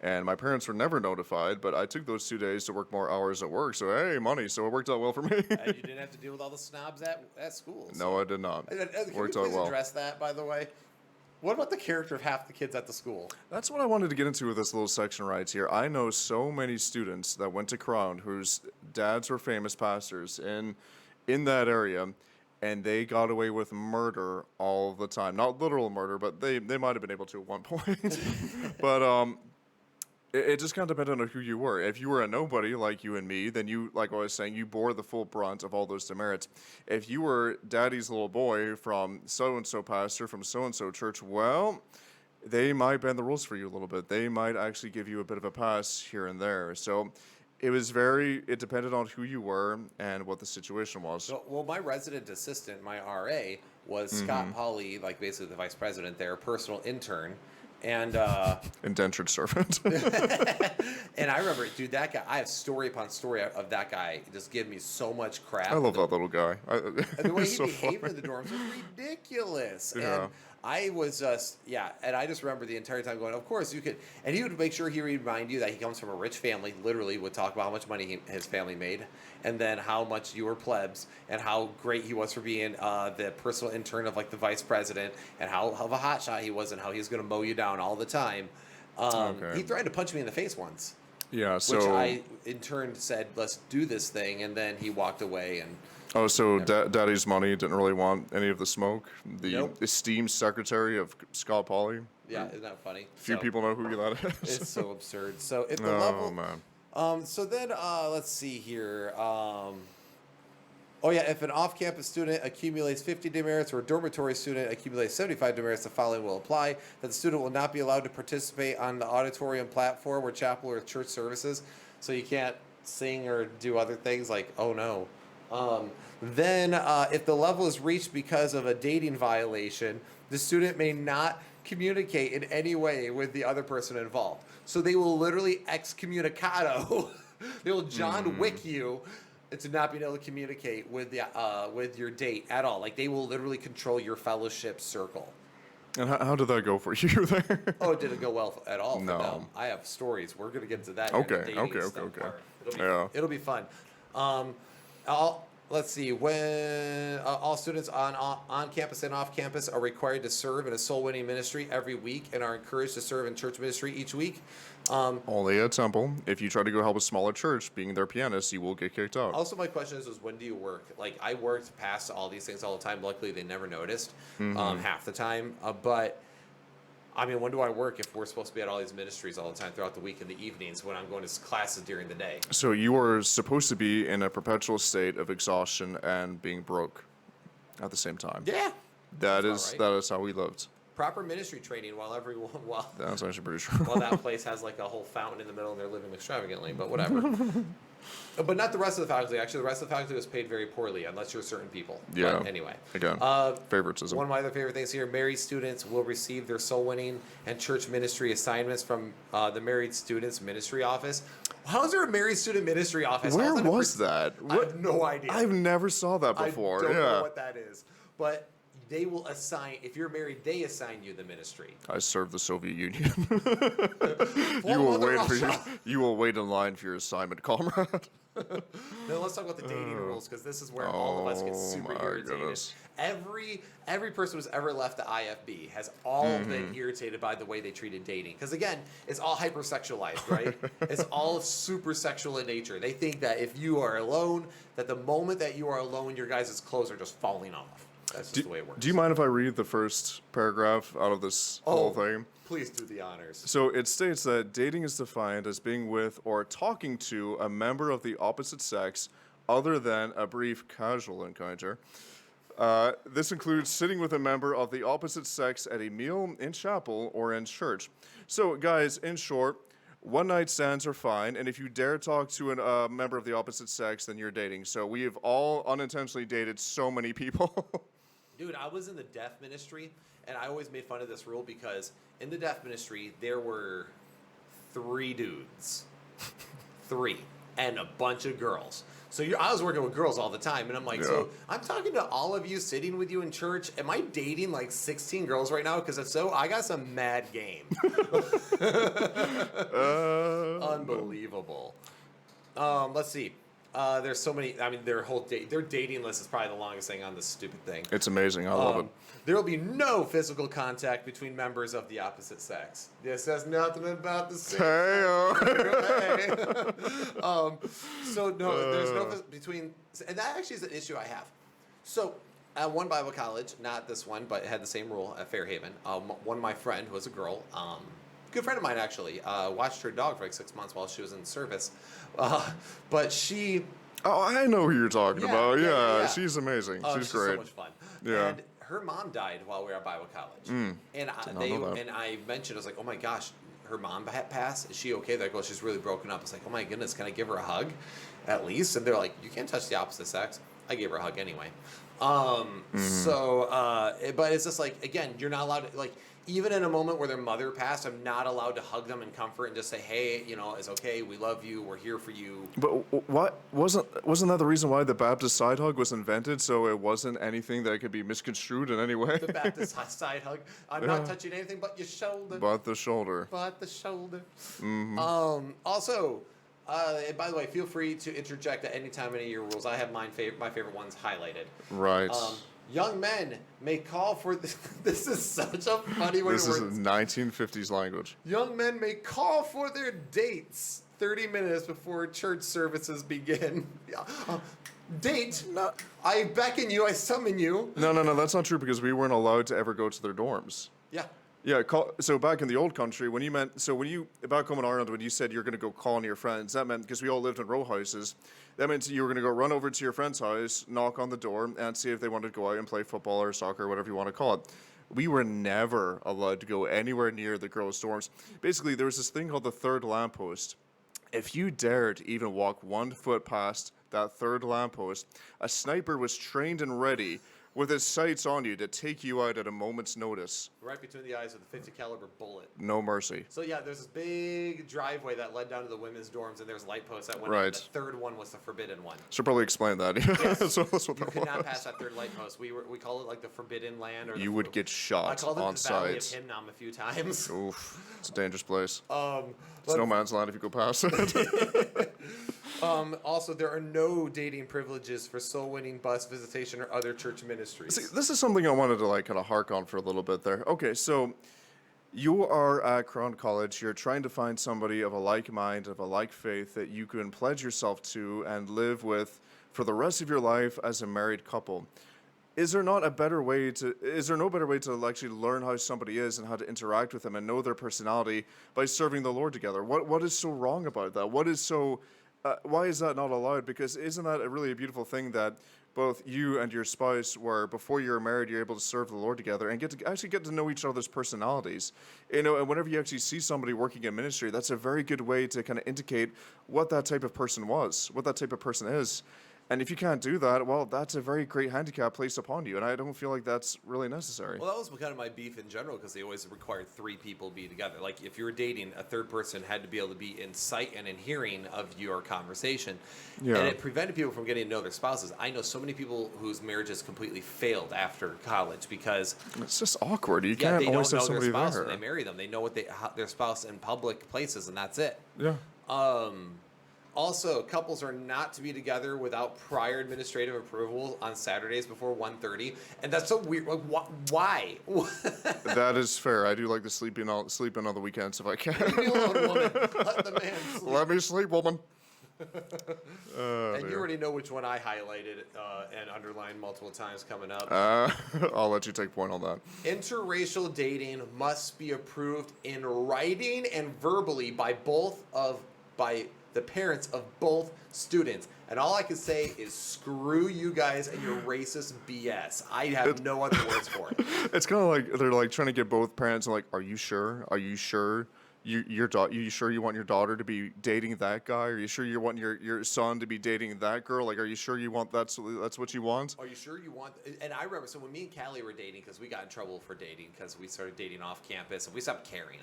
And my parents were never notified, but I took those 2 days to work more hours at work. So, hey, money. So it worked out well for me. And you didn't have to deal with all the snobs at school. So. No, I did not. Can you Worked out please well. address that, by the way? What about the character of half the kids at the school? That's what I wanted to get into with this little section right here. I know so many students that went to Crown whose dads were famous pastors in that area, and they got away with murder all the time. Not literal murder, but they might have been able to at one point. But it just kind of depended on who you were. If you were a nobody like you and me, then you, like I was saying, you bore the full brunt of all those demerits. If you were daddy's little boy from so-and-so pastor from so-and-so church, well, they might bend the rules for you a little bit. They might actually give you a bit of a pass here and there. So it depended on who you were and what the situation was. Well, my resident assistant, my RA, was Scott Pauley, like basically the vice president there, personal intern. And Indentured servant. and I remember, dude, that guy, I have story upon story of that guy just giving me so much crap. I love that little guy. The way he behaved in the dorms was ridiculous. Yeah. And I was just, and I just remember the entire time going, of course you could, and he would make sure he would remind you that he comes from a rich family, literally would talk about how much money his family made, and then how much you were plebs, and how great he was for being the personal intern of like the vice president, and how of a hotshot he was, and how he was going to mow you down all the time. He threatened to punch me in the face once. Yeah, so... Which I, in turn, said, let's do this thing, and then he walked away, and... Oh, so Daddy's money didn't really want any of the smoke? The Nope. esteemed secretary of Scott Pauley? Yeah, isn't that funny? Few people know who that is. It's so absurd. So if the Oh, level... man. So then, let's see here. If an off-campus student accumulates 50 demerits or a dormitory student accumulates 75 demerits, the following will apply: that the student will not be allowed to participate on the auditorium platform or chapel or church services. So you can't sing or do other things like, oh no. Then, if the level is reached because of a dating violation, the student may not communicate in any way with the other person involved. So they will literally excommunicado. They will John Wick you to not being able to communicate with the with your date at all. Like they will literally control your fellowship circle. And how did that go for you there? Oh, it didn't go well at all for No. them. I have stories. We're gonna get to that. Okay, in the dating stuff okay. part. Yeah. It'll be fun. Let's see. When all students on campus and off campus are required to serve in a soul winning ministry every week and are encouraged to serve in church ministry each week. Only at Temple. If you try to go help a smaller church, being their pianist, you will get kicked out. Also, my question is when do you work? Like, I worked past all these things all the time. Luckily, they never noticed half the time. But, I mean, when do I work if we're supposed to be at all these ministries all the time throughout the week in the evenings when I'm going to classes during the day? So you are supposed to be in a perpetual state of exhaustion and being broke at the same time. Yeah. That That's is about right. that is how we lived. Proper ministry training while That's actually pretty true. while that place has like a whole fountain in the middle and they're living extravagantly, but whatever. But not the rest of the faculty. Actually, the rest of the faculty was paid very poorly, unless you're certain people. Yeah. But anyway. Again, favoritism. One of my other favorite things here: married students will receive their soul winning and church ministry assignments from the Married Students Ministry Office. How is there a married student ministry office? Where was that? I have no idea. I've never saw that before. I don't yeah. know what that is, but they will assign. If you're married, they assign you the ministry. I served the Soviet Union. Russia. You will wait in line for your assignment, comrade. Now let's talk about the dating rules, because this is where all of us get super my irritated. goodness. Every person who's ever left the IFB has all been irritated by the way they treated dating. Because again, it's all hypersexualized, right? It's all super sexual in nature. They think that if you are alone, that the moment that you are alone, your guys' clothes are just falling off. That's just the way it works. Do you mind if I read the first paragraph out of this whole thing? Please do the honors. So it states that dating is defined as being with or talking to a member of the opposite sex other than a brief casual encounter. This includes sitting with a member of the opposite sex at a meal, in chapel, or in church. So, guys, in short, one-night stands are fine, and if you dare talk to a member of the opposite sex, then you're dating. So we have all unintentionally dated so many people. Dude, I was in the deaf ministry, and I always made fun of this rule because in the deaf ministry, there were 3 dudes. 3. And a bunch of girls. So I was working with girls all the time, and I'm like, so I'm talking to all of you sitting with you in church. Am I dating like 16 girls right now? Because if so, I got some mad game. Unbelievable. Let's see. There's so many. I mean, their dating list is probably the longest thing on this stupid thing. It's amazing. I love it. There will be no physical contact between members of the opposite sex. This has nothing about the same. So no, there's no between, and that actually is an issue I have. So at one Bible college, not this one, but it had the same rule at Fairhaven. One of my friend was a girl. good friend of mine actually watched her dog for like 6 months while she was in service, but she. Oh, I know who you're talking about. Yeah, she's amazing. Oh, she's great. So much fun. Yeah. And her mom died while we were at Bible college. And I mentioned, I was like, oh my gosh, her mom passed. Is she okay? They're like, well, she's really broken up. It's like, oh my goodness, can I give her a hug at least? And they're like, you can't touch the opposite sex. I gave her a hug anyway. But it's just like, again, you're not allowed to, like, even in a moment where their mother passed, I'm not allowed to hug them in comfort and just say, hey, it's okay, we love you, we're here for you. But what wasn't that the reason why the Baptist side hug was invented? So it wasn't anything that could be misconstrued in any way. The Baptist side hug. I'm not touching anything but your shoulder. But the shoulder. Also, by the way, feel free to interject at any time any of your rules. I have my favorite ones highlighted. Right. Young men may call for this is such a funny way This to is word. 1950s language. Young men may call for their dates 30 minutes before church services begin. Date? No. I beckon you. I summon you. No, that's not true because we weren't allowed to ever go to their dorms. Yeah. Yeah, so back in the old country, when you back home in Ireland, when you said you're going to go call on your friends, that meant, because we all lived in row houses, that meant you were going to go run over to your friend's house, knock on the door, and see if they wanted to go out and play football or soccer or whatever you want to call it. We were never allowed to go anywhere near the girls' dorms. Basically, there was this thing called the third lamppost. If you dared even walk 1 foot past that third lamppost, a sniper was trained and ready with his sights on you to take you out at a moment's notice. Right between the eyes with a 50 caliber bullet. No mercy. So yeah, there's this big driveway that led down to the women's dorms, and there's light posts that went Right. in. The third one was the forbidden one. Should probably explain that. Yes. So that's what You that could not was. pass that third light post. We call it like the forbidden land, or You would get I shot called it on the Valley of sight. Hinnom a few times. Oof, it's a dangerous place. It's but- no man's land if you go past it. Also, there are no dating privileges for soul winning, bus visitation, or other church ministries. See, this is something I wanted to kind of hark on for a little bit there. Okay, so you are at Crown College. You're trying to find somebody of a like mind, of a like faith that you can pledge yourself to and live with for the rest of your life as a married couple. Is there no better way to actually learn how somebody is and how to interact with them and know their personality by serving the Lord together? What is so wrong about that? Why is that not allowed? Because isn't that really a beautiful thing that both you and your spouse were, before you were married, you're able to serve the Lord together and get to know each other's personalities. And whenever you actually see somebody working in ministry, that's a very good way to kind of indicate what that type of person was, what that type of person is. And if you can't do that, well, that's a very great handicap placed upon you, and I don't feel like that's really necessary. Well, that was kind of my beef in general, because they always required 3 people to be together. Like, if you were dating, a third person had to be able to be in sight and in hearing of your conversation. Yeah. And it prevented people from getting to know their spouses. I know so many people whose marriages completely failed after college because It's just awkward. You they can't don't always have know their somebody spouse there. when they marry them. They know their spouse in public places, and that's it. Yeah. Also, couples are not to be together without prior administrative approval on Saturdays before 1:30, and that's so weird. Like, why? That is fair. I do like to sleep in on the weekends if I can. Leave me alone, woman. Let the man sleep. Let me sleep, woman. And you already know which one I highlighted and underlined multiple times coming up. I'll let you take point on that. Interracial dating must be approved in writing and verbally by the parents of both students. And all I can say is screw you guys and your racist BS. I have no other words for it. It's kind of like they're like trying to get both parents like, are you sure? Are you sure? You sure you want your daughter to be dating that guy? Are you sure you want your son to be dating that girl? Like, are you sure you want that's what you want? Are you sure you want? And I remember, so when me and Callie were dating, because we got in trouble for dating because we started dating off campus and we stopped caring.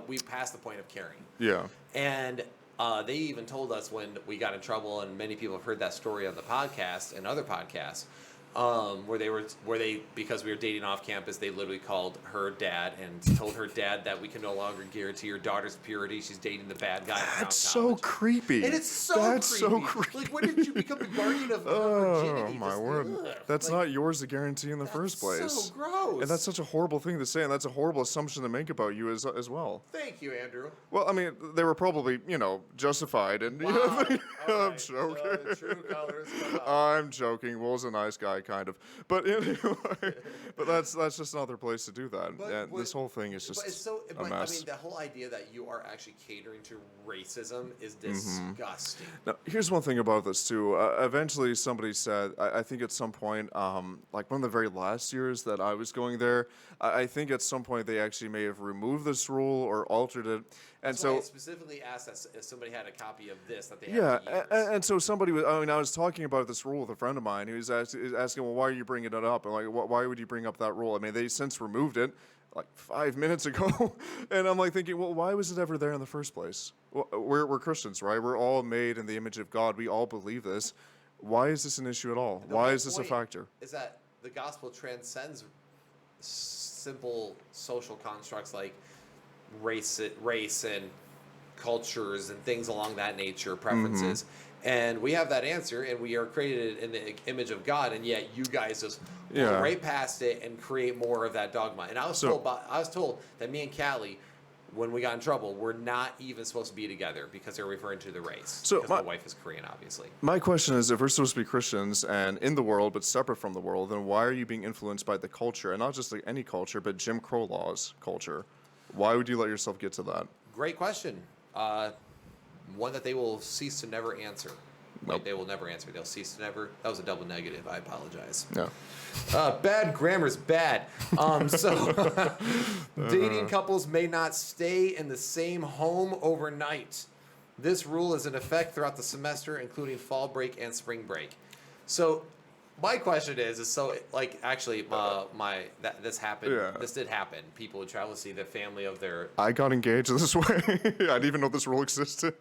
We passed the point of caring. Yeah. And they even told us when we got in trouble, and many people have heard that story on the podcast and other podcasts, where they because we were dating off campus, they literally called her dad and told her dad that we can no longer guarantee your daughter's purity. She's dating the bad guy. That's so creepy. And it's so creepy. Like, when did you become the guardian of virginity? Oh my Just, word! ugh. That's Like, not yours to guarantee in the first place. so gross. And that's such a horrible thing to say, and that's a horrible assumption to make about you as well. Thank you, Andrew. Well, I mean, they were probably, justified, and Wow. All I'm right. joking. The true colors come out. I'm joking. Will's a nice guy. kind of. But anyway, but that's just another place to do that. But And what- this whole thing is just But it's so. a But, I mess. mean, the whole idea that you are actually catering to racism is Mm-hmm. disgusting. Now, here's one thing about this too. Eventually, somebody said, I think at some point, like one of the very last years that I was going there, I think at some point they actually may have removed this rule or altered it. And That's why I so, specifically asked that if somebody had a copy of this that they had yeah, for years. and so somebody was. I mean, I was talking about this rule with a friend of mine. He was asking, well, why are you bringing it up? And like, why would you bring up that rule? I mean, they since removed it like 5 minutes ago, and I'm like thinking, well, why was it ever there in the first place? Well, we're Christians, right? We're all made in the image of God. We all believe this. Why is this an issue at all? The Why whole is this a point factor? Is that the gospel transcends simple social constructs like race and cultures and things along that nature, preferences. And we have that answer, and we are created in the image of God, and yet you guys just go Yeah. right past it and create more of that dogma. And I was told that me and Callie, when we got in trouble, we're not even supposed to be together because they're referring to the race. So because my wife is Korean, obviously. My question is, if we're supposed to be Christians and in the world but separate from the world, then why are you being influenced by the culture, and not just like any culture, but Jim Crow laws culture? Why would you let yourself get to that? Great question. One that they will cease to never answer. Like, Nope. they will never answer. They'll cease to never. That was a double negative. I apologize. Yeah. Bad grammar's bad. So, dating couples may not stay in the same home overnight. This rule is in effect throughout the semester, including fall break and spring break. So, my question is so like actually this happened. Yeah. This did happen. People would travel to see the family of their I got engaged this way. I didn't even know this rule existed.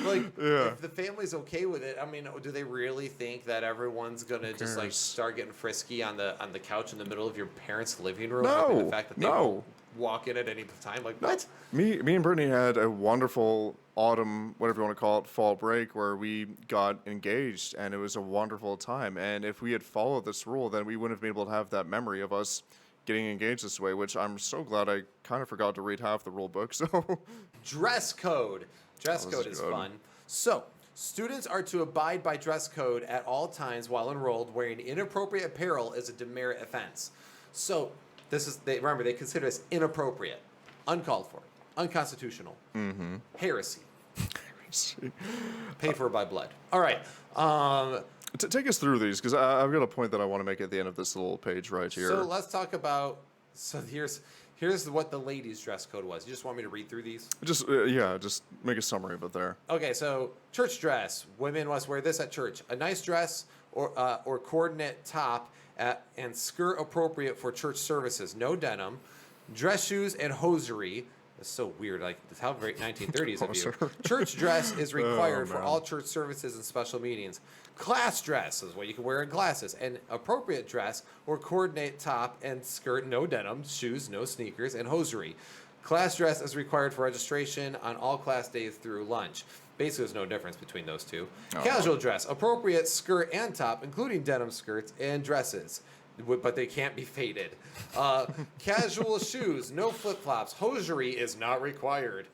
like. Yeah. If the family's okay with it, I mean, do they really think that everyone's gonna just like cares? start getting frisky on the couch in the middle of your parents' living room? No, hoping the fact that they no. won't walk in at any time. Like what? Me and Brittany had a wonderful autumn, whatever you want to call it, fall break where we got engaged, and it was a wonderful time. And if we had followed this rule, then we wouldn't have been able to have that memory of us getting engaged this way, which I'm so glad I kind of forgot to read half the rule book. So, Dress code. Dress This code is is good. fun. So, students are to abide by dress code at all times while enrolled. Wearing inappropriate apparel is a demerit offense. So, remember, they consider this inappropriate, uncalled for, unconstitutional, heresy, paid for by blood. All right. take us through these, because I've got a point that I want to make at the end of this little page right here. So let's talk about. So here's what the ladies' dress code was. You just want me to read through these? Just just make a summary of it there. Okay, so church dress. Women must wear this at church: a nice dress or coordinate top and skirt appropriate for church services. No denim. Dress shoes and hosiery. That's so weird. Like how very 1930s of you. Church dress is required for man. all church services and special meetings. Class dress is what you can wear in classes. And appropriate dress or coordinate top and skirt, no denim, shoes, no sneakers, and hosiery. Class dress is required for registration on all class days through lunch. Basically, there's no difference between those two. Casual dress, appropriate skirt and top, including denim skirts and dresses, but they can't be faded. Casual shoes, no flip-flops. Hosiery is not required.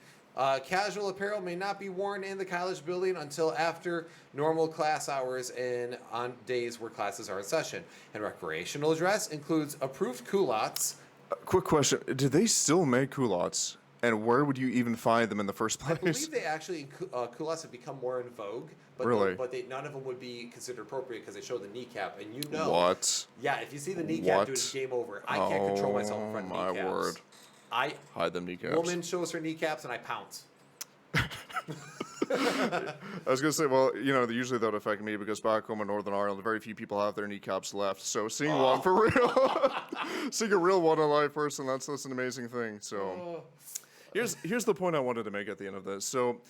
Casual apparel may not be worn in the college building until after normal class hours and on days where classes are in session. And recreational dress includes approved culottes. Quick question: do they still make culottes? And where would you even find them in the first I place? believe they actually culottes have become more in vogue, but Really? none of them would be considered appropriate because they show the kneecap, and you know. What? Yeah, if you see the kneecap, What? dude, it's game over. I can't control myself in front of Oh, my kneecaps. word. I Hide them kneecaps. woman shows her kneecaps, and I pounce. I was gonna say, well, usually that would affect me because back home in Northern Ireland, very few people have their kneecaps left. So seeing one for real, seeing a real one alive person, that's an amazing thing. So here's the point I wanted to make at the end of this. So,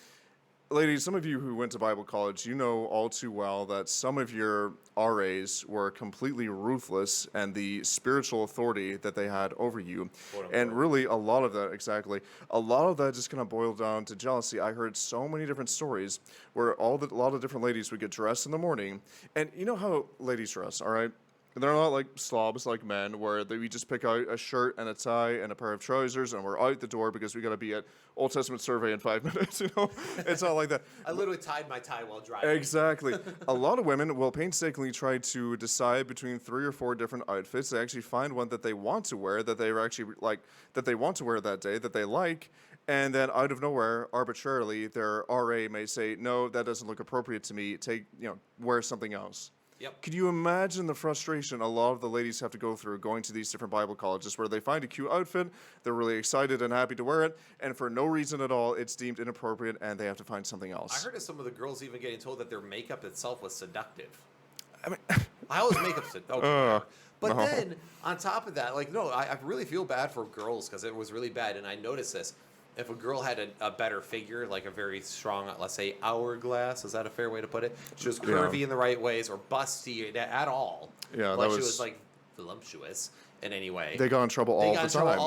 ladies, some of you who went to Bible college, you know all too well that some of your RAs were completely ruthless and the spiritual authority that they had over you. And really, a lot of that just kind of boiled down to jealousy. I heard so many different stories where a lot of different ladies would get dressed in the morning. And you know how ladies dress, all right? They're not like slobs like men, where we just pick out a shirt and a tie and a pair of trousers and we're out the door because we got to be at Old Testament survey in 5 minutes. It's not like that. I literally tied my tie while driving. Exactly. A lot of women will painstakingly try to decide between 3 or 4 different outfits. They actually find one that they want to wear, that they're actually like, that they want to wear that day, that they like, and then out of nowhere, arbitrarily, their RA may say, "No, that doesn't look appropriate to me. Wear something else." Yep. Could you imagine the frustration a lot of the ladies have to go through going to these different Bible colleges where they find a cute outfit, they're really excited and happy to wear it, and for no reason at all, it's deemed inappropriate and they have to find something else? I heard of some of the girls even getting told that their makeup itself was seductive. I mean, How is makeup seductive? Okay, but no. then, on top of that, I really feel bad for girls because it was really bad, and I noticed this. If a girl had a better figure, like a very strong, let's say, hourglass, is that a fair way to put it? She was curvy in the right ways or busty at all. Yeah, like she was like voluptuous in any way. They got in trouble all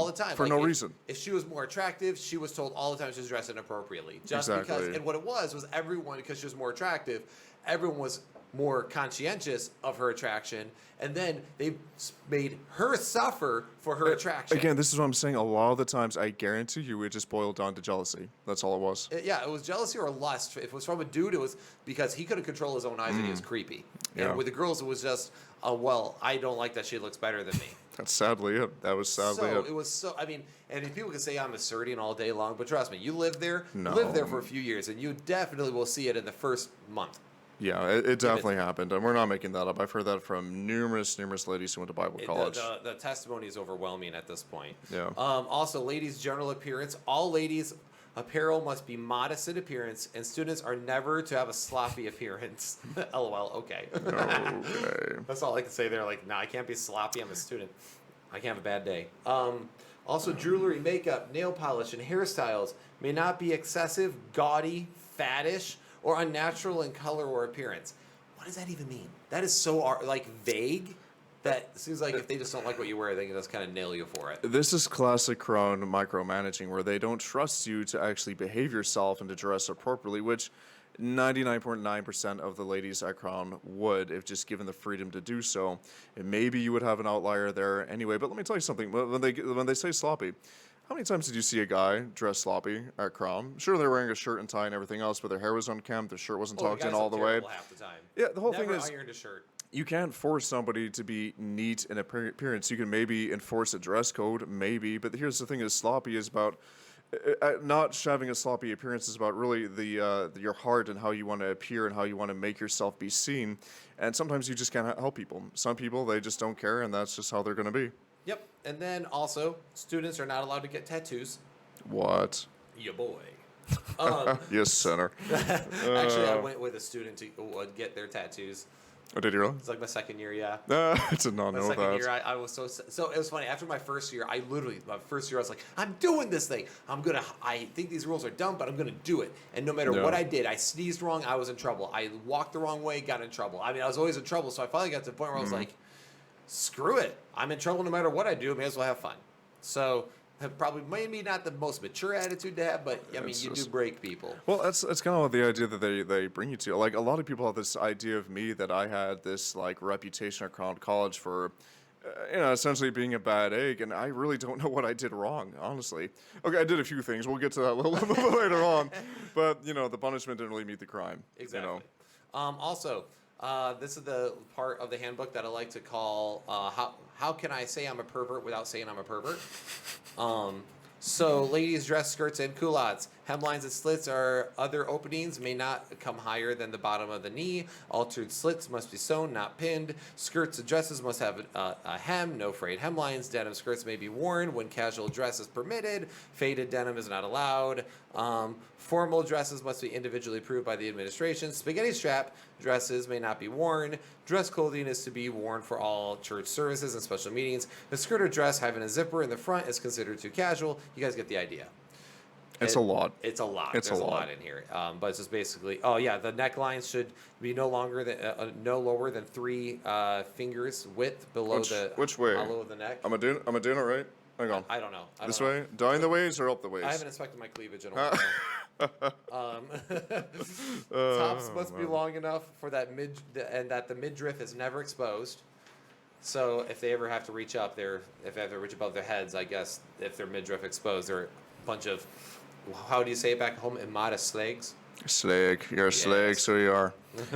the time. For no reason. If she was more attractive, she was told all the time she was dressed inappropriately. Just because, and what it was everyone, because she was more attractive, everyone was more conscientious of her attraction, and then they made her suffer for her attraction. Again, this is what I'm saying. A lot of the times, I guarantee you, it just boiled down to jealousy. That's all it was. It was jealousy or lust. If it was from a dude, it was because he couldn't control his own eyes and he was creepy. Yeah. And with the girls, it was just, I don't like that she looks better than me. That's sadly it. That was sadly it. It was and people can say I'm asserting all day long, but trust me, you live there for a few years, and you definitely will see it in the first month. Yeah, it definitely happened, and we're not making that up. I've heard that from numerous ladies who went to Bible college. The testimony is overwhelming at this point. Yeah. Also, ladies' general appearance. All ladies' apparel must be modest in appearance, and students are never to have a sloppy appearance. LOL. Okay. Okay. That's all I can say there. Like, I can't be sloppy. I'm a student. I can't have a bad day. Also, jewelry, makeup, nail polish, and hairstyles may not be excessive, gaudy, faddish, or unnatural in color or appearance. What does that even mean? That is so vague. That seems like if they just don't like what you wear, they can just kind of nail you for it. This is classic Crown micromanaging, where they don't trust you to actually behave yourself and to dress appropriately, which 99.9% of the ladies at Crown would, if just given the freedom to do so. And maybe you would have an outlier there anyway. But let me tell you something. When they say sloppy, how many times did you see a guy dress sloppy at Crown? Sure, they're wearing a shirt and tie and everything else, but their hair was unkempt, their shirt wasn't tucked in all the way. Half the time. Yeah, the whole Never thing is, ironed a shirt. you can't force somebody to be neat in appearance. You can maybe enforce a dress code, maybe, but here's the thing: is sloppy is about not having a sloppy appearance. Is about really your heart and how you want to appear and how you want to make yourself be seen. And sometimes you just can't help people. Some people, they just don't care, and that's just how they're going to be. Yep. And then also, students are not allowed to get tattoos. What? Ya boy. Yes, sinner. Actually, I went with a student to get their tattoos. Oh, did you really? It's like my second year, yeah. I did not My know second that. year, I was so it was funny. After my first year, I was like, I'm doing this thing. I think these rules are dumb, but I'm gonna do it. And no matter what I did, I sneezed wrong, I was in trouble. I walked the wrong way, got in trouble. I mean, I was always in trouble. So I finally got to the point where I was like, screw it. I'm in trouble no matter what I do. I may as well have fun. So probably maybe not the most mature attitude to have, but I mean, you do break people. Well, that's kind of the idea that they bring you to. Like, a lot of people have this idea of me that I had this like reputation around college for, essentially being a bad egg, and I really don't know what I did wrong, honestly. Okay, I did a few things. We'll get to that a little later on, but the punishment didn't really meet the crime. Exactly. Also, this is the part of the handbook that I like to call how can I say I'm a pervert without saying I'm a pervert? So ladies dress skirts and culottes. Hemlines and slits or other openings may not come higher than the bottom of the knee. Altered slits must be sewn, not pinned. Skirts and dresses must have a hem, no frayed hemlines. Denim skirts may be worn when casual dress is permitted. Faded denim is not allowed. Formal dresses must be individually approved by the administration. Spaghetti strap dresses may not be worn. Dress clothing is to be worn for all church services and special meetings. The skirt or dress having a zipper in the front is considered too casual. You guys get the idea. It's a lot. It's a lot. There's a lot in here. But it's just basically, the necklines should be no lower than 3 fingers width below which way? hollow of the neck. Am I doing it right? Hang on. I don't know. This way? Down the ways or up the ways? I haven't inspected my cleavage in a while. Tops must be long enough for that and that the midriff is never exposed. So if they ever have to reach up, if they have to reach above their heads, I guess if they're midriff exposed, they're a bunch of, how do you say it back home? Immodest slags. Slag. You're a slag, so you are.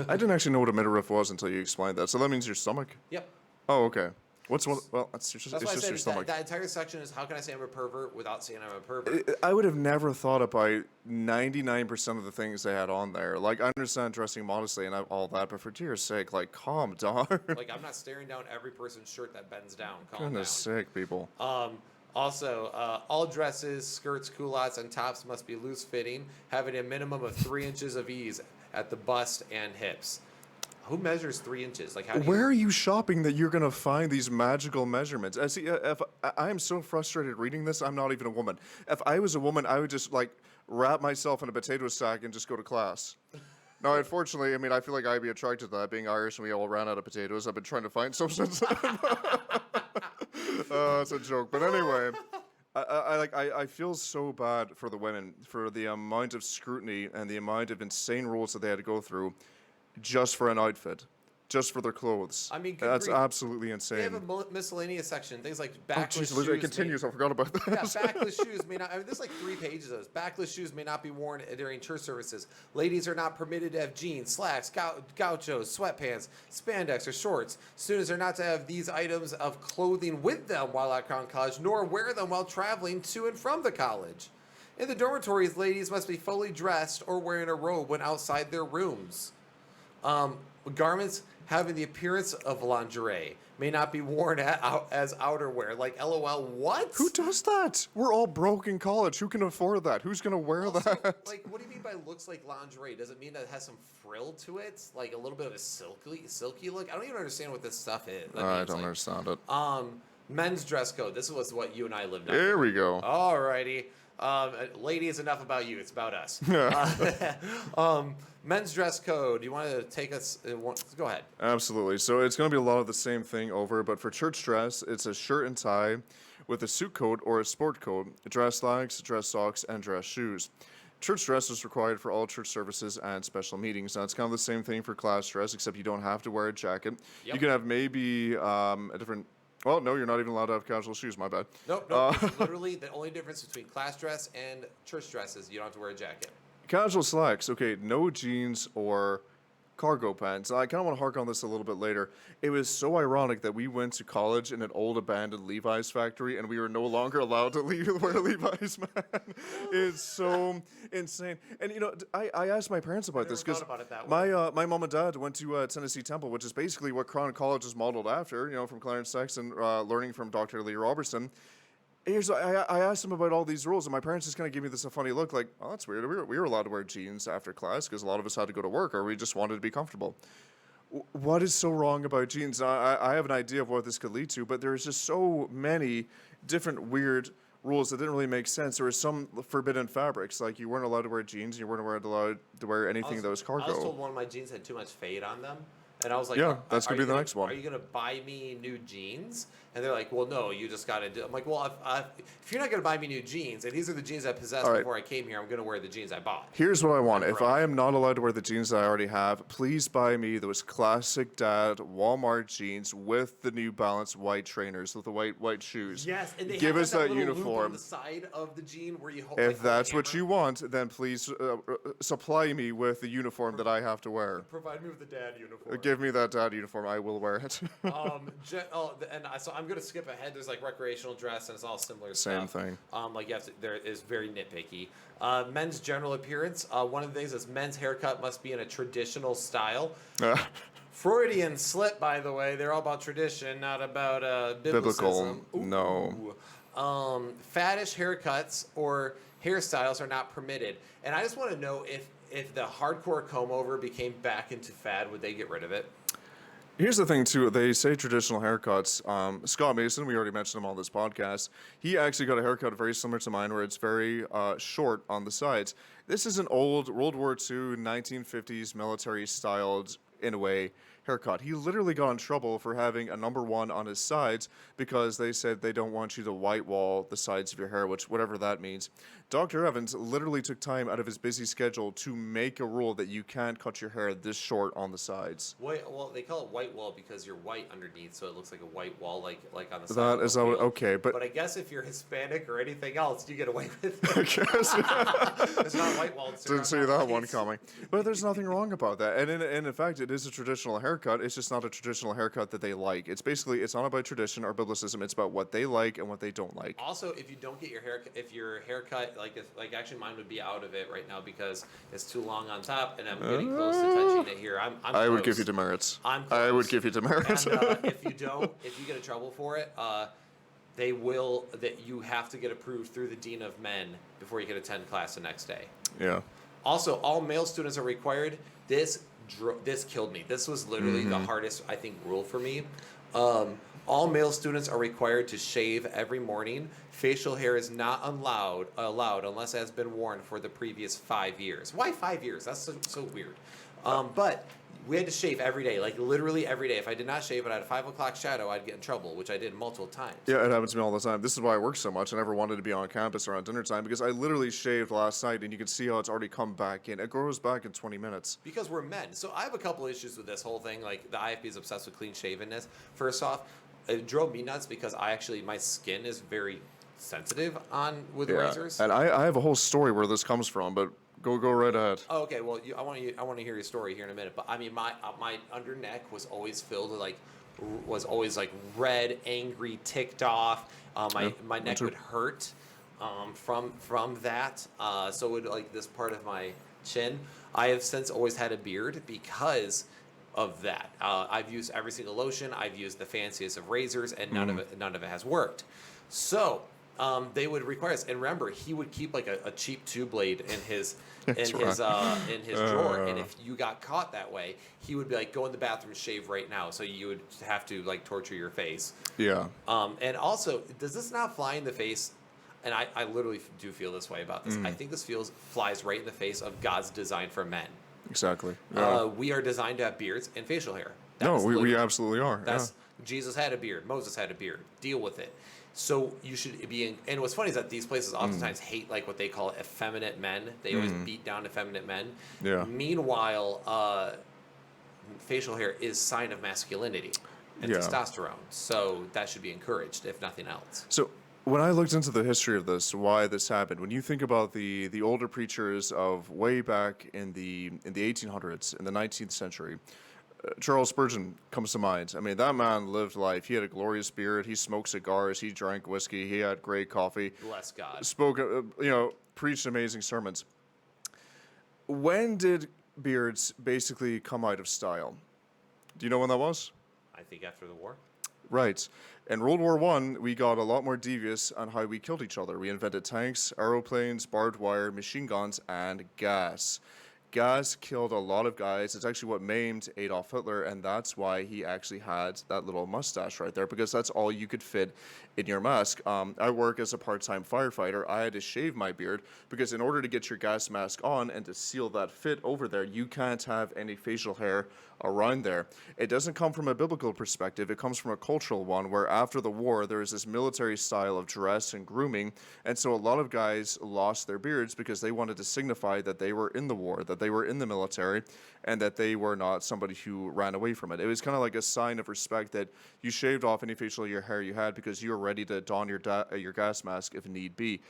I didn't actually know what a midriff was until you explained that. So that means your stomach? Yep. Oh, okay. What's one? Well, it's just That's why I your said stomach. that entire section is how can I say I'm a pervert without saying I'm a pervert? I would have never thought about 99% of the things they had on there. Like, I understand dressing modestly and all that, but for dear's sake, like, calm down. Like, I'm not staring down every person's shirt that bends down. Calm Goodness down. sake, people. Also, all dresses, skirts, culottes, and tops must be loose-fitting, having a minimum of 3 inches of ease at the bust and hips. Who measures 3 inches? Like, how do Where are you shopping that you're going to find these magical measurements? I see. If I am so frustrated reading this, I'm not even a woman. If I was a woman, I would just like wrap myself in a potato sack and just go to class. Now, unfortunately, I mean, I feel like I'd be attracted to that. Being Irish and we all ran out of potatoes, I've been trying to find some since then. It's a joke, but anyway. I feel so bad for the women for the amount of scrutiny and the amount of insane rules that they had to go through just for an outfit, just for their clothes. I mean, good that's grief. absolutely insane. They have a miscellaneous section, things like Oh, backless jeez, shoes. it continues. I forgot about Yeah, this. backless shoes may not. I mean, there's like 3 pages of those. Backless shoes may not be worn during church services. Ladies are not permitted to have jeans, slacks, gauchos, sweatpants, spandex, or shorts. Students are not to have these items of clothing with them while at Crown College, nor wear them while traveling to and from the college. In the dormitories, ladies must be fully dressed or wearing a robe when outside their rooms. Garments having the appearance of lingerie may not be worn as outerwear. Like, LOL, what? Who does that? We're all broke in college. Who can afford that? Who's gonna wear Also, that? like, what do you mean by looks like lingerie? Does it mean that it has some frill to it? Like a little bit of a silky look? I don't even understand what this stuff is. I don't understand it. Men's dress code. This was what you and I lived under. There we go. Alrighty. Ladies, enough about you. It's about us. Men's dress code. You want to take us? Go ahead. Absolutely. So it's going to be a lot of the same thing over, but for church dress, it's a shirt and tie with a suit coat or a sport coat, dress slacks, dress socks, and dress shoes. Church dress is required for all church services and special meetings. Now, it's kind of the same thing for class dress, except you don't have to wear a jacket. Yep. You can have maybe a different... Well, no, you're not even allowed to have casual shoes. My bad. Nope. It's literally the only difference between class dress and church dress is you don't have to wear a jacket. Casual slacks, okay, no jeans or cargo pants. I kind of want to hark on this a little bit later. It was so ironic that we went to college in an old abandoned Levi's factory and we were no longer allowed to wear Levi's, man. It's so insane. And, you know, I asked my parents about this because my mom and dad went to Tennessee Temple, which is basically what Crown College is modeled after, you know, from Clarence Sexton, learning from Dr. Lee Robertson. I asked them about all these rules, and my parents just kind of gave me this a funny look, like, "Oh, that's weird. We were allowed to wear jeans after class because a lot of us had to go to work, or we just wanted to be comfortable." What is so wrong about jeans? I have an idea of what this could lead to, but there's just so many different weird rules that didn't really make sense. There were some forbidden fabrics, like you weren't allowed to wear jeans, you weren't allowed to wear anything that was cargo. I was told one of my jeans had too much fade on them. And I was like, yeah, that's going to be the next one. Are you going to buy me new jeans? And they're like, well, no, you just got to do. I'm like, well, if you're not going to buy me new jeans, and these are the jeans I possessed before I came here, I'm going to wear the jeans I bought. Here's what I want. If I am not allowed to wear the jeans that I already have, please buy me those classic dad Walmart jeans with the New Balance white trainers with the white shoes. Yes, and they give have us like that little uniform. loop on the side of the jean where you hold. If that's what you want, then please supply me with the uniform that I have to wear. Provide me with the dad uniform. Give me that dad uniform. I will wear it. So I'm gonna skip ahead. There's like recreational dress, and it's all similar Same stuff. thing. Like you have to. There is very nitpicky. Men's general appearance. One of the things is men's haircut must be in a traditional style. Freudian slip, by the way. They're all about tradition, not about biblicism. Biblical. No. Faddish haircuts or hairstyles are not permitted. And I just want to know if the hardcore comb over became back into fad, would they get rid of it? Here's the thing, too. They say traditional haircuts. Scott Mason, we already mentioned him on this podcast. He actually got a haircut very similar to mine where it's very short on the sides. This is an old World War II, 1950s military-styled, in a way, haircut. He literally got in trouble for having a number 1 on his sides because they said they don't want you to white wall the sides of your hair, which whatever that means. Dr. Evans literally took time out of his busy schedule to make a rule that you can't cut your hair this short on the sides. Well, they call it white wall because you're white underneath, so it looks like a white wall, like on the side. That of the is not wheel. okay, But I guess if you're Hispanic or anything else, you get away with I it. guess. It's not white wall. Didn't see that one coming. But there's nothing wrong about that. And in fact, it is a traditional haircut. It's just not a traditional haircut that they like. It's basically, it's not about tradition or biblicism. It's about what they like and what they don't like. Also, if you don't get your hair, if your haircut, like actually mine would be out of it right now because it's too long on top, and I'm getting close to touching it here. I would give you demerits. I would give you demerits. And if you get in trouble for it, you have to get approved through the dean of men before you can attend class the next day. Yeah. Also, all male students are required. This killed me. This was literally the hardest, I think, rule for me. All male students are required to shave every morning. Facial hair is not allowed unless it has been worn for the previous 5 years. Why 5 years? That's so weird. But we had to shave every day, like literally every day. If I did not shave and I had a 5 o'clock shadow, I'd get in trouble, which I did multiple times. Yeah, it happens to me all the time. This is why I work so much. I never wanted to be on campus around dinner time because I literally shaved last night, and you can see how it's already come back in. It grows back in 20 minutes. Because we're men. So I have a couple issues with this whole thing. Like, the IFB is obsessed with clean shavenness. First off, it drove me nuts because my skin is very sensitive with razors. And I have a whole story where this comes from, but go right ahead. Oh, okay. Well, I want to hear your story here in a minute. But I mean, my under neck was always filled with like red, angry, ticked off. My neck would hurt from that. So it would, like, this part of my chin. I have since always had a beard because of that. I've used every single lotion. I've used the fanciest of razors, and none of it has worked. So they would require us. And remember, he would keep like a cheap 2-blade in his drawer. And if you got caught that way, he would be like, "Go in the bathroom, shave right now." So you would have to like torture your face. Yeah. And also, does this not fly in the face? And I literally do feel this way about this. I think this flies right in the face of God's design for men. Exactly. Yeah. We are designed to have beards and facial hair. We absolutely are. Jesus had a beard. Moses had a beard. Deal with it. So you should be in. And what's funny is that these places oftentimes hate like what they call effeminate men. They always beat down effeminate men. Yeah. Meanwhile, facial hair is sign of masculinity and testosterone. So that should be encouraged, if nothing else. So when I looked into the history of this, why this happened, when you think about the older preachers of way back in the 1800s, in the 19th century, Charles Spurgeon comes to mind. I mean, that man lived life. He had a glorious beard. He smoked cigars. He drank whiskey. He had great coffee. Bless God. Spoke, preached amazing sermons. When did beards basically come out of style? Do you know when that was? I think after the war. Right. In World War I, we got a lot more devious on how we killed each other. We invented tanks, aeroplanes, barbed wire, machine guns, and gas. Gas killed a lot of guys. It's actually what maimed Adolf Hitler, and that's why he actually had that little mustache right there, because that's all you could fit in your mask. I work as a part-time firefighter. I had to shave my beard because in order to get your gas mask on and to seal that fit over there, you can't have any facial hair around there. It doesn't come from a biblical perspective. It comes from a cultural one where after the war, there is this military style of dress and grooming, and so a lot of guys lost their beards because they wanted to signify that they were in the war, that they were in the military, and that they were not somebody who ran away from it. It was kind of like a sign of respect that you shaved off any facial hair you had because you were ready to don your gas mask if need be.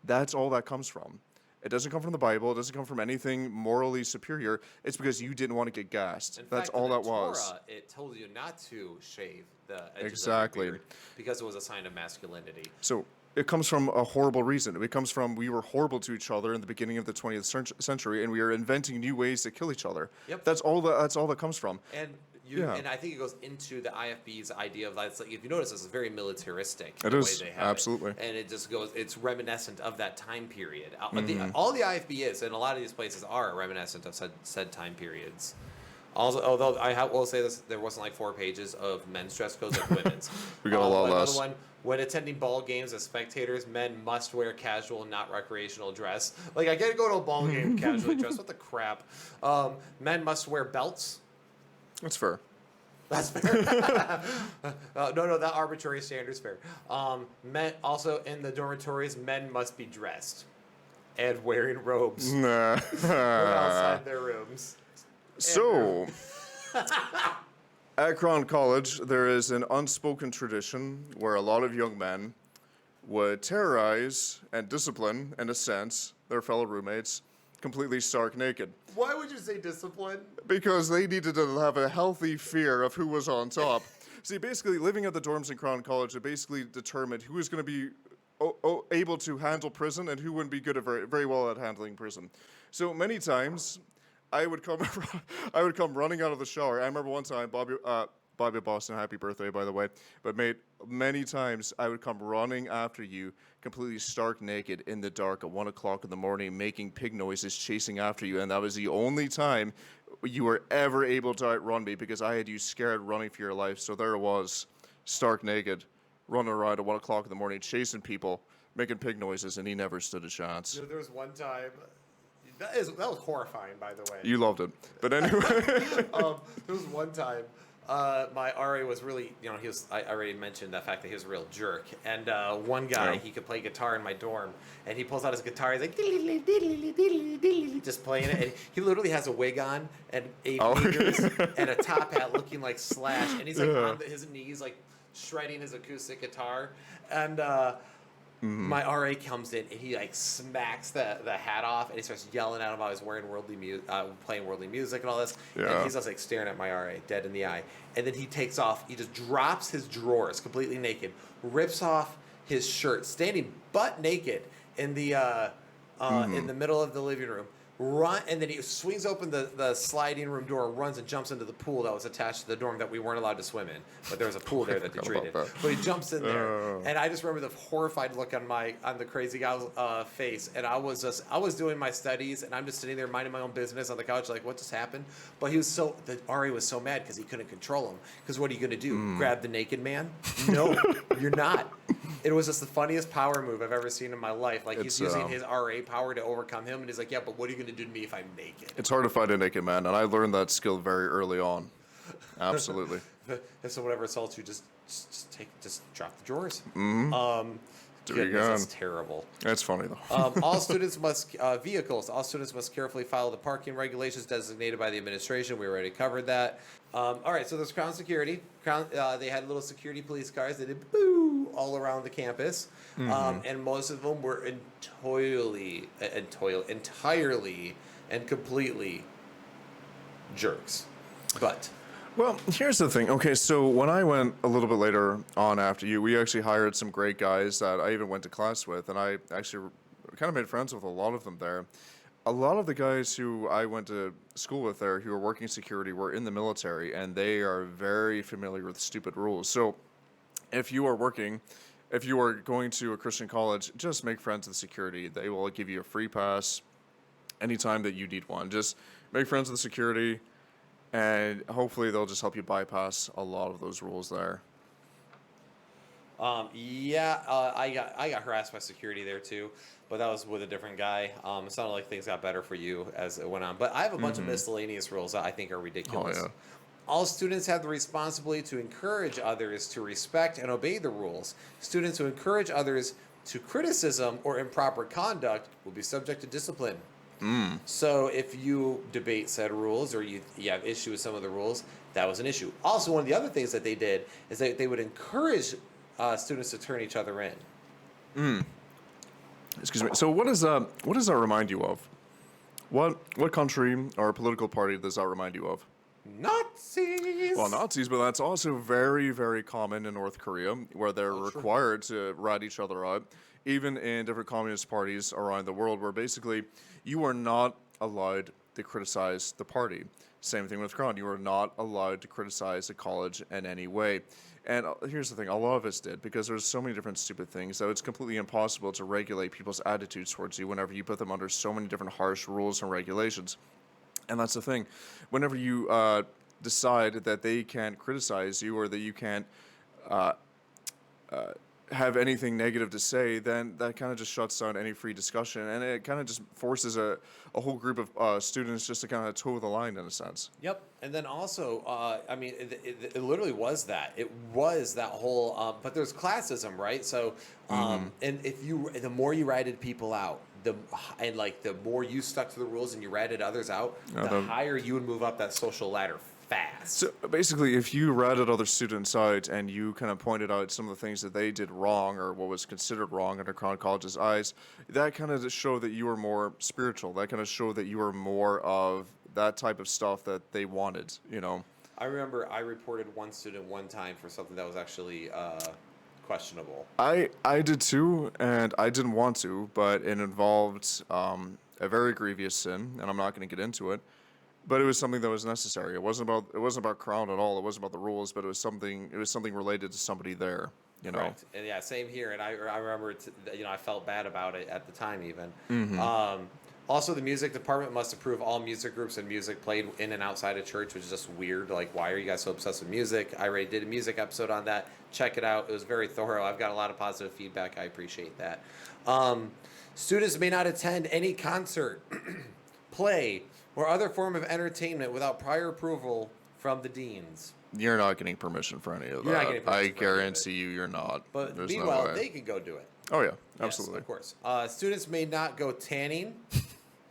That's all that comes from. It doesn't come from the Bible. It doesn't come from anything morally superior. It's because you didn't want to get gassed. That's all that was. Torah, it told you not to shave the edges of your beard because it was a sign of masculinity. So it comes from a horrible reason. It comes from we were horrible to each other in the beginning of the 20th century, and we are inventing new ways to kill each other. Yep. That's all that comes from. And I think it goes into the IFB's idea of that. It's like, if you notice, it's very militaristic. It is, way they have absolutely. And it just goes, it's reminiscent of that time period. All the IFB is, and a lot of these places are reminiscent of said time periods. Also, although will say this, there wasn't like 4 pages of men's dress codes like women's. We got a lot less. Another one, when attending ball games as spectators, men must wear casual, not recreational dress. Like, I get to go to a ball game casually dressed. What the crap? Men must wear belts. That's fair. That's fair. No, that arbitrary standard is fair. Men also in the dormitories, men must be dressed and wearing robes Nah. outside their rooms. So, at Crown College, there is an unspoken tradition where a lot of young men would terrorize and discipline, in a sense, their fellow roommates completely stark naked. Why would you say discipline? Because they needed to have a healthy fear of who was on top. See, basically, living at the dorms in Crown College, it basically determined who was going to be able to handle prison and who wouldn't be good at very well at handling prison. So many times, I would come running out of the shower. I remember one time, Bobby Boston, happy birthday, by the way. But mate, many times I would come running after you, completely stark naked in the dark at 1 o'clock in the morning, making pig noises, chasing after you. And that was the only time you were ever able to outrun me because I had you scared running for your life. So there it was, stark naked, running around at 1 o'clock in the morning, chasing people, making pig noises, and he never stood a chance. There was one time. That was horrifying, by the way. You loved it. But anyway. There was one time. My RA was really, I already mentioned the fact that he was a real jerk. And one guy, he could play guitar in my dorm, and he pulls out his guitar, he's like, diddly, diddly, diddly, diddly, just playing it. And he literally has a wig on and aviators and a top hat looking like Slash. And he's like on his knees, like shredding his acoustic guitar. And my RA comes in and he like smacks the hat off and he starts yelling at him while he's wearing playing worldly music and all this. Yeah. And he's just like staring at my RA dead in the eye. And then he takes off. He just drops his drawers completely naked, rips off his shirt, standing butt naked in the middle of the living room. And then he swings open the sliding room door, runs and jumps into the pool that was attached to the dorm that we weren't allowed to swim in. But there was a pool there that they treated. But he jumps in there, and I just remember the horrified look on the crazy guy's face. And I was doing my studies, and I'm just sitting there minding my own business on the couch, like, what just happened? But the RA was so mad because he couldn't control him. Because what are you going to do? Grab the naked man? No, you're not. It was just the funniest power move I've ever seen in my life. Like, he's using his RA power to overcome him, and he's like, yeah, but what are you going to do to me if I'm naked? It's hard to find a naked man, and I learned that skill very early on. Absolutely. And so whatever assaults you, just drop the drawers. Goodness, that's terrible. That's funny, though. All students must carefully follow the parking regulations designated by the administration. We already covered that. All right, so there's Crown Security. They had little security police cars. They did boo all around the campus, and most of them were entirely and completely jerks. But Well, here's the thing. Okay, so when I went a little bit later on after you, we actually hired some great guys that I even went to class with, and I actually kind of made friends with a lot of them there. A lot of the guys who I went to school with there who were working security were in the military, and they are very familiar with stupid rules. So if you are going to a Christian college, just make friends with security. They will give you a free pass anytime that you need one. Just make friends with security, and hopefully they'll just help you bypass a lot of those rules there. I got harassed by security there too, but that was with a different guy. It sounded like things got better for you as it went on. But I have a bunch of miscellaneous rules that I think are ridiculous. Oh, yeah. All students have the responsibility to encourage others to respect and obey the rules. Students who encourage others to criticism or improper conduct will be subject to discipline. So if you debate said rules or you have issue with some of the rules, that was an issue. Also, one of the other things that they did is that they would encourage students to turn each other in. Excuse me. So what does that remind you of? What country or political party does that remind you of? Nazis! Well, Nazis, but that's also very, very common in North Korea, where they're required to rat each other out, even in different communist parties around the world, where basically you are not allowed to criticize the party. Same thing with Crown. You are not allowed to criticize the college in any way. And here's the thing, a lot of us did, because there's so many different stupid things that it's completely impossible to regulate people's attitudes towards you whenever you put them under so many different harsh rules and regulations. And that's the thing. Whenever you decide that they can't criticize you or that you can't have anything negative to say, then that kind of just shuts down any free discussion, and it kind of just forces a whole group of students just to kind of toe the line in a sense. Yep. And then also, I mean, it literally was that. It was that whole, but there's classism, right? So, and the more you ratted people out, the more you stuck to the rules and you ratted others out, the higher you would move up that social ladder fast. So basically, if you ratted other students out and you kind of pointed out some of the things that they did wrong or what was considered wrong under Crown College's eyes, that kind of showed that you were more spiritual. That kind of showed that you were more of that type of stuff that they wanted, you know. I remember I reported one student one time for something that was actually questionable. I did too, and I didn't want to, but it involved a very grievous sin, and I'm not going to get into it. But it was something that was necessary. It wasn't about Crown at all. It wasn't about the rules, but it was something related to somebody there. You know. Correct. And yeah, same here. And I remember, I felt bad about it at the time even. Also, the music department must approve all music groups and music played in and outside of church, which is just weird. Like, why are you guys so obsessed with music? I already did a music episode on that. Check it out. It was very thorough. I've got a lot of positive feedback. I appreciate that. Students may not attend any concert, play, or other form of entertainment without prior approval from the deans. You're not getting permission for any of that. You're not getting permission I for any of guarantee you, you're not. But There's meanwhile, no way. they can go do it. Oh yeah, Yes, absolutely. of course. Students may not go tanning,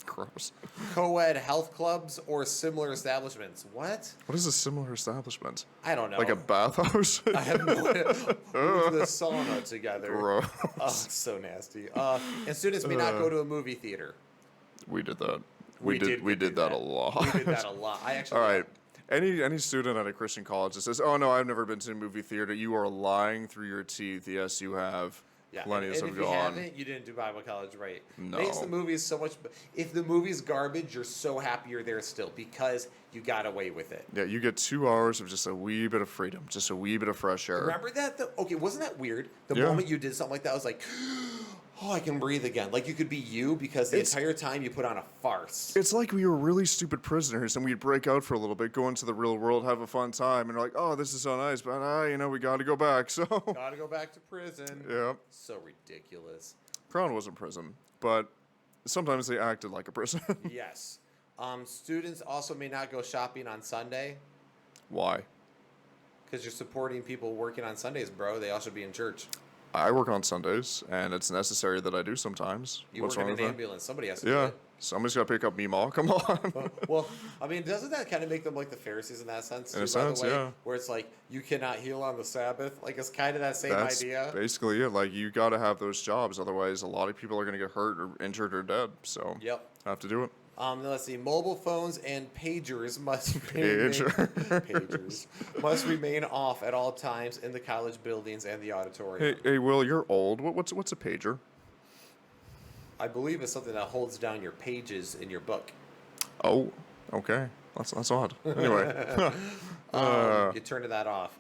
Gross. co-ed health clubs, or similar establishments. What? What is a similar establishment? I don't know. Like a bathhouse? I have no idea. Move the sauna together. Gross. Oh, it's so nasty. And students may not go to a movie theater. We did that. We We did that a lot. We did that a lot. I actually. All right. Any student at a Christian college that says, "Oh no, I've never been to a movie theater," you are lying through your teeth. Yes, you have. Yeah, Plenty and of if them you gone. haven't, you didn't do Bible college right. No. Makes the movies so much. If the movie's garbage, you're so happy you're there still because you got away with it. Yeah, you get 2 hours of just a wee bit of freedom, just a wee bit of fresh air. Remember that? Okay, wasn't that weird? The Yeah. moment you did something like that, I was like, oh, I can breathe again. Like you could be you because the entire time you put on a farce. It's like we were really stupid prisoners and we'd break out for a little bit, go into the real world, have a fun time, and we're like, oh, this is so nice, but we got to go back. So Gotta go back to prison. yeah, So ridiculous. Crown wasn't prison, but sometimes they acted like a prison. Yes. Students also may not go shopping on Sunday Why? because you're supporting people working on Sundays, bro. They all should be in church. I work on Sundays, and it's necessary that I do sometimes. You What's work in wrong an with that? ambulance. Somebody has to do Yeah, it. somebody's got to pick up me, Ma. Come on. Well, I mean, doesn't that kind of make them like the Pharisees in that sense? In a too, by the sense, way? yeah. Where it's like, you cannot heal on the Sabbath. Like, it's kind of that same That's idea. basically it. Like, you got to have those jobs. Otherwise, a lot of people are going to get hurt or injured or dead. So, Yep. have to do it. Then let's see. Mobile phones and pagers must Pager. must remain off at all times in the college buildings and the auditorium. Hey, Will, you're old. What's a pager? I believe it's something that holds down your pages in your book. Oh, okay. That's odd. Anyway. You turn that off.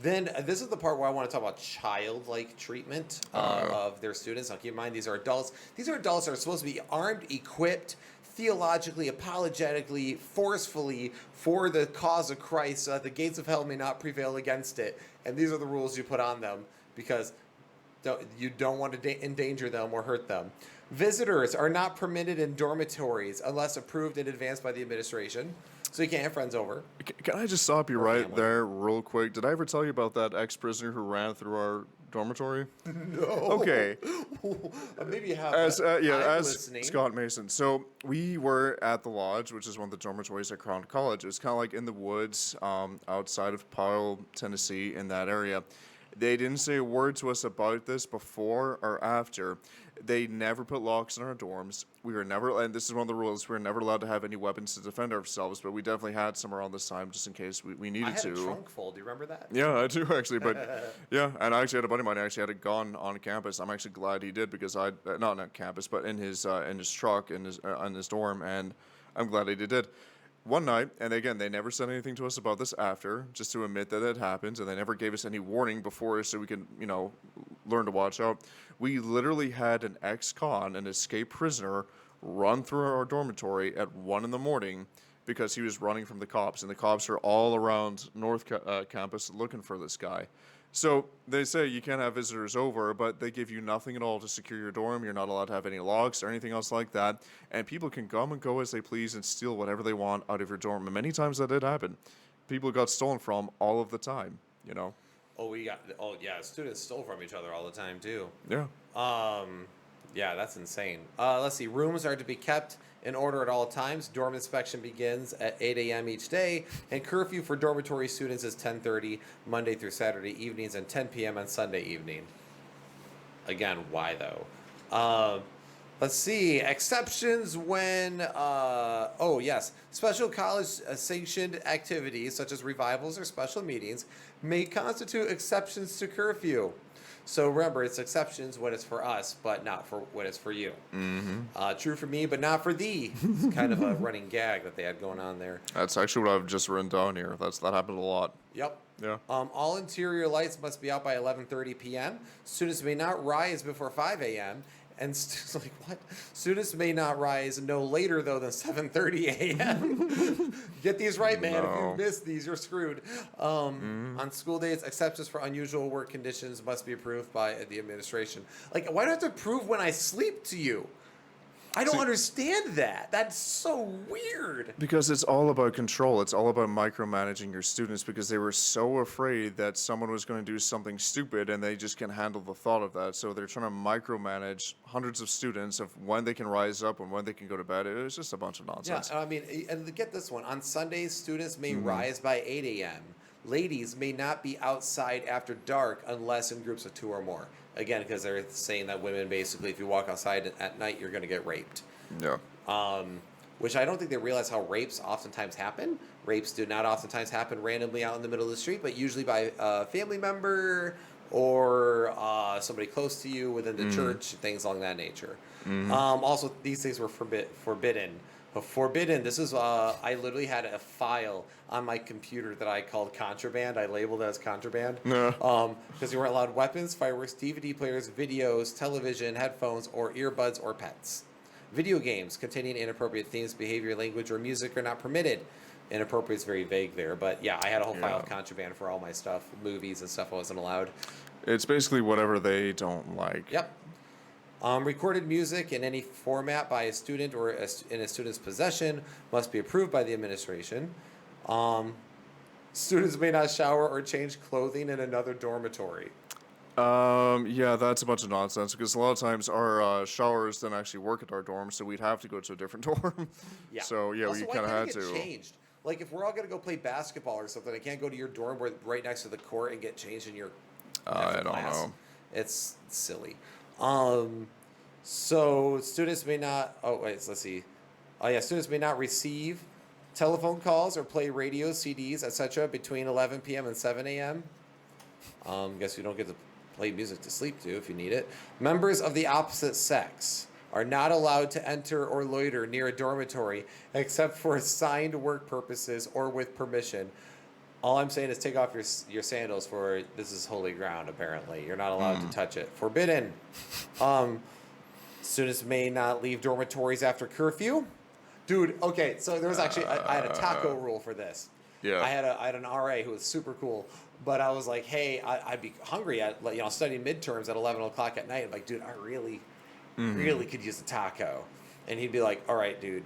Then this is the part where I want to talk about childlike treatment of their students. Now, keep in mind, these are adults. These are adults that are supposed to be armed, equipped, theologically, apologetically, forcefully for the cause of Christ so that the gates of hell may not prevail against it. And these are the rules you put on them because you don't want to endanger them or hurt them. Visitors are not permitted in dormitories unless approved in advance by the administration. So you can't have friends over. Can I just stop you right family. there real quick? Did I ever tell you about that ex-prisoner who ran through our dormitory? No. Okay. Maybe you have. As I'm as listening. Scott Mason. So we were at the lodge, which is one of the dormitories at Crown College. It was kind of like in the woods outside of Powell, Tennessee, in that area. They didn't say a word to us about this before or after. They never put locks in our dorms. We were never, and this is one of the rules, we were never allowed to have any weapons to defend ourselves, but we definitely had some around this time just in case we needed I had to. a trunk full. Do you remember that? Yeah, I do actually, but yeah, and I actually had a buddy of mine who actually had a gun on campus. I'm actually glad he did because not campus, but in his truck in his dorm, and I'm glad he did. One night, and again, they never said anything to us about this after, just to admit that it happened, and they never gave us any warning before so we could, learn to watch out. We literally had an ex-con, an escaped prisoner, run through our dormitory at 1 a.m. because he was running from the cops, and the cops are all around Campus looking for this guy. So they say you can't have visitors over, but they give you nothing at all to secure your dorm. You're not allowed to have any locks or anything else like that. And people can come and go as they please and steal whatever they want out of your dorm. And many times that did happen. People got stolen from all of the time, you know? Oh, yeah, students stole from each other all the time, too. Yeah. Yeah, that's insane. Let's see. Rooms are to be kept in order at all times. Dorm inspection begins at 8 a.m. each day, and curfew for dormitory students is 10:30 Monday through Saturday evenings and 10 p.m. on Sunday evening. Again, why though? Let's see. Exceptions when, yes. Special college sanctioned activities such as revivals or special meetings may constitute exceptions to curfew. So remember, it's exceptions when it's for us, but not for when it's for you. Mm-hmm. True for me, but not for thee. It's kind of a running gag that they had going on there. That's actually what I've just written down here. That happened a lot. Yep. Yeah. All interior lights must be out by 11:30 p.m. Students may not rise before 5 a.m. And like what? Students may not rise no later though than 7:30 a.m. Get these right, man. No. If you miss these, you're screwed. On school days, exceptions for unusual work conditions must be approved by the administration. Like, why do I have to prove when I sleep to you? I don't understand that. That's so weird. Because it's all about control. It's all about micromanaging your students because they were so afraid that someone was going to do something stupid and they just can't handle the thought of that. So they're trying to micromanage hundreds of students of when they can rise up and when they can go to bed. It was just a bunch of nonsense. Yeah, I mean, and get this one. On Sundays, students may rise by 8 a.m. Ladies may not be outside after dark unless in groups of 2 or more. Again, because they're saying that women, basically, if you walk outside at night, you're going to get raped. Yeah. Which I don't think they realize how rapes oftentimes happen. Rapes do not oftentimes happen randomly out in the middle of the street, but usually by a family member or somebody close to you within the church, things along that nature. Also, these things were forbidden. Forbidden. This is I literally had a file on my computer that I called contraband. I labeled it as contraband. Because you weren't allowed weapons, fireworks, DVD players, videos, television, headphones, or earbuds or pets. Video games containing inappropriate themes, behavior, language, or music are not permitted. Inappropriate is very vague there, but yeah, I had a whole file of contraband for all my stuff, movies and stuff I wasn't allowed. It's basically whatever they don't like. Yep. Recorded music in any format by a student or in a student's possession must be approved by the administration. Students may not shower or change clothing in another dormitory. Yeah, that's a bunch of nonsense because a lot of times our showers don't actually work at our dorm, so we'd have to go to a different dorm. Yeah. So yeah, Also, we why kind of can't had it get to. changed? Like if we're all gonna go play basketball or something, I can't go to your dorm where right next to the court and get changed in your. I don't class. know. It's silly. So students may not. Let's see. Students may not receive telephone calls or play radio, CDs, etc. between 11 p.m. and 7 a.m. Guess you don't get to play music to sleep to if you need it. Members of the opposite sex are not allowed to enter or loiter near a dormitory except for assigned work purposes or with permission. All I'm saying is take off your sandals for this is holy ground, apparently. You're not allowed to touch it. Forbidden. Students may not leave dormitories after curfew. Dude, okay, so there was actually, I had a taco rule for this. Yeah. I had an RA who was super cool, but I was like, hey, I'd be hungry at, studying midterms at 11 o'clock at night. I'm like, dude, I really could use a taco. And he'd be like, all right, dude,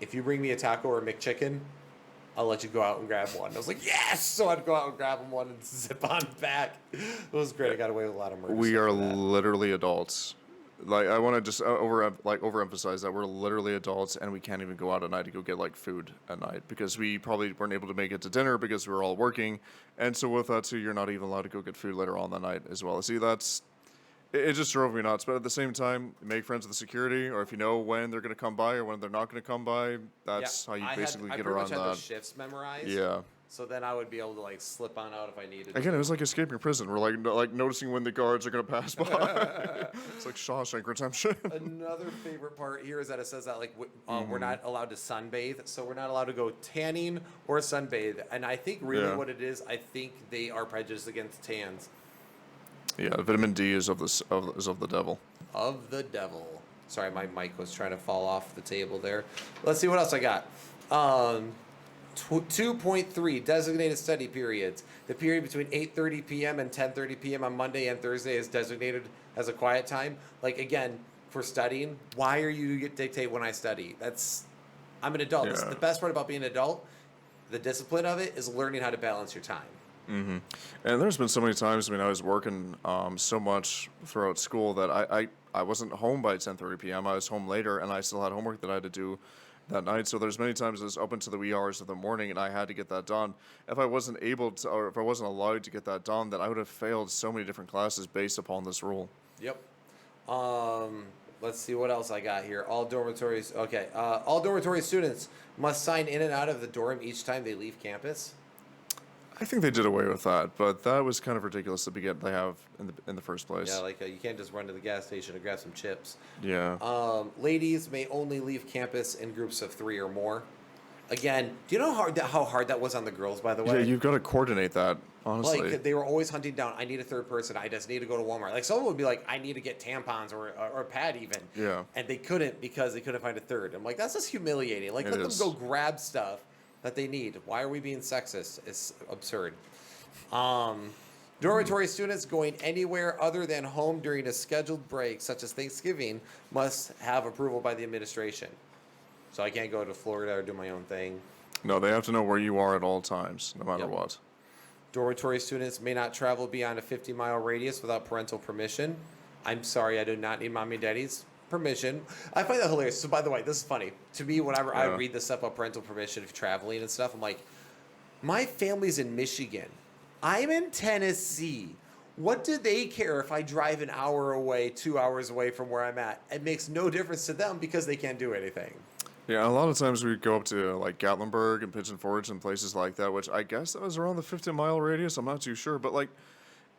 if you bring me a taco or a McChicken, I'll let you go out and grab one. I was like, yes! So I'd go out and grab him one and zip on back. It was great. I got away with a lot of murder. We are literally adults. Like, I want to just overemphasize that we're literally adults and we can't even go out at night to go get like food at night because we probably weren't able to make it to dinner because we were all working. And so with that too, you're not even allowed to go get food later on that night as well. See, it just drove me nuts. But at the same time, make friends with the security, or if you know when they're going to come by or when they're not going to come by, that's how you basically get around that. I pretty much had the shifts memorized. Yeah. So then I would be able to like slip on out if I needed. Again, it was like escaping prison. We're like noticing when the guards are going to pass by. It's like Shawshank Redemption. Another favorite part here is that it says that like we're not allowed to sunbathe, so we're not allowed to go tanning or sunbathe. And I think really what it is, I think they are prejudiced against tans. Yeah, vitamin D is of the devil. Of the devil. Sorry, my mic was trying to fall off the table there. Let's see what else I got. Um, 2.3 designated study periods. The period between 8:30 p.m. and 10:30 p.m. on Monday and Thursday is designated as a quiet time. Like again, for studying, why are you to dictate when I study? I'm an adult. Yeah. The best part about being an adult, the discipline of it, is learning how to balance your time. Mm-hmm. And there's been so many times, I was working so much throughout school that I wasn't home by 10:30 p.m. I was home later, and I still had homework that I had to do that night. So there's many times it was up into the wee hours of the morning, and I had to get that done. If I wasn't able to, or if I wasn't allowed to get that done, then I would have failed so many different classes based upon this rule. Yep. Let's see what else I got here. All dormitories. Okay. All dormitory students must sign in and out of the dorm each time they leave campus. I think they did away with that, but that was kind of ridiculous to they have in the first place. Yeah, like you can't just run to the gas station to grab some chips. Yeah. Ladies may only leave campus in groups of 3 or more. Again, do you know how hard that was on the girls, by the way? Yeah, you've got to coordinate that, honestly. Like, they were always hunting down, I need a third person, I just need to go to Walmart. Like, someone would be like, I need to get tampons or a pad even. Yeah. And they couldn't because they couldn't find a third. I'm like, that's just humiliating. Like, let them go grab stuff that they need. Why are we being sexist? It's absurd. Dormitory students going anywhere other than home during a scheduled break, such as Thanksgiving, must have approval by the administration. So I can't go to Florida or do my own thing. No, they have to know where you are at all times, no matter what. Dormitory students may not travel beyond a 50-mile radius without parental permission. I'm sorry, I do not need mommy and daddy's permission. I find that hilarious. So, by the way, this is funny. To me, whenever I read this stuff about parental permission if you're traveling and stuff, I'm like, my family's in Michigan. I'm in Tennessee. What do they care if I drive an hour away, 2 hours away from where I'm at? It makes no difference to them because they can't do anything. Yeah, a lot of times we go up to like Gatlinburg and Pigeon Forge and places like that, which I guess that was around the 50-mile radius. I'm not too sure, but like,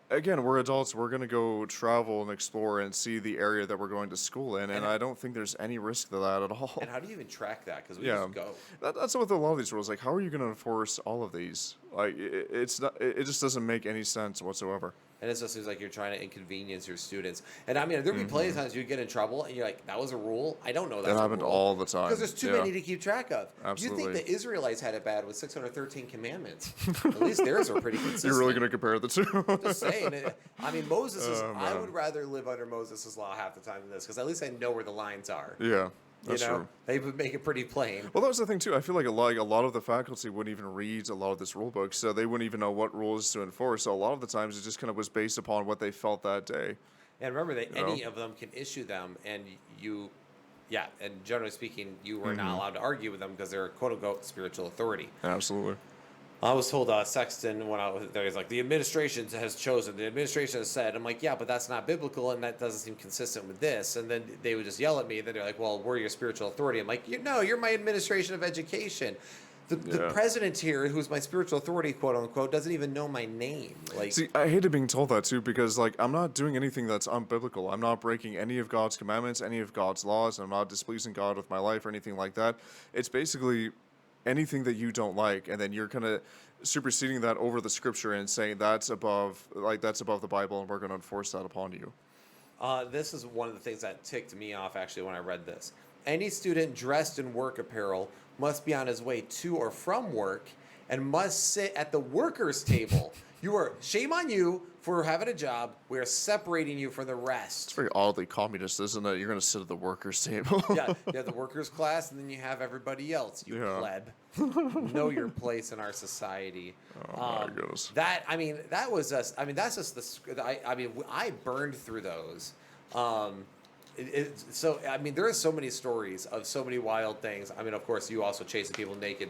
again, we're adults. We're going to go travel and explore and see the area that we're going to school in, and I don't think there's any risk to that at all. And how do you even track that? Because we just go. That's with a lot of these rules. Like, how are you going to enforce all of these? Like, it's not. It just doesn't make any sense whatsoever. And it just seems like you're trying to inconvenience your students. And I mean, there'd be plenty of times you get in trouble and you're like, that was a rule? I don't know that's That happened all the time. Because there's too many to keep track of. Absolutely. You think the Israelites had it bad with 613 commandments. At least theirs were pretty consistent. You're really going to compare the two? Just saying. I mean, Moses is, I would rather live under Moses' law half the time than this, because at least I know where the lines are. Yeah. That's true. They would make it pretty plain. Well, that was the thing too. I feel like a lot of the faculty wouldn't even read a lot of this rule book, so they wouldn't even know what rules to enforce. So a lot of the times it just kind of was based upon what they felt that day. And remember that any of them can issue them, and and generally speaking, you are not allowed to argue with them because they're a quote unquote spiritual authority. Absolutely. I was told Sexton when I was there, he's like, the administration has chosen, the administration has said. I'm like, yeah, but that's not biblical, and that doesn't seem consistent with this. And then they would just yell at me. Then they're like, well, we're your spiritual authority. I'm like, you're my administration of education. The president here, who's my spiritual authority, quote unquote, doesn't even know my name. Like, see, I hated being told that too, because like I'm not doing anything that's unbiblical. I'm not breaking any of God's commandments, any of God's laws. I'm not displeasing God with my life or anything like that. It's basically anything that you don't like, and then you're kind of superseding that over the scripture and saying that's above the Bible, and we're going to enforce that upon you. This is one of the things that ticked me off actually when I read this. Any student dressed in work apparel must be on his way to or from work and must sit at the workers' table. Shame on you for having a job. We are separating you from the rest. It's very oddly communist, isn't it? You're going to sit at the workers' table. Yeah, you have the workers' class, and then you have everybody else. You pleb. Know your place in our society. Oh my goodness. I burned through those. There are so many stories of so many wild things. I mean, of course, you also chasing people naked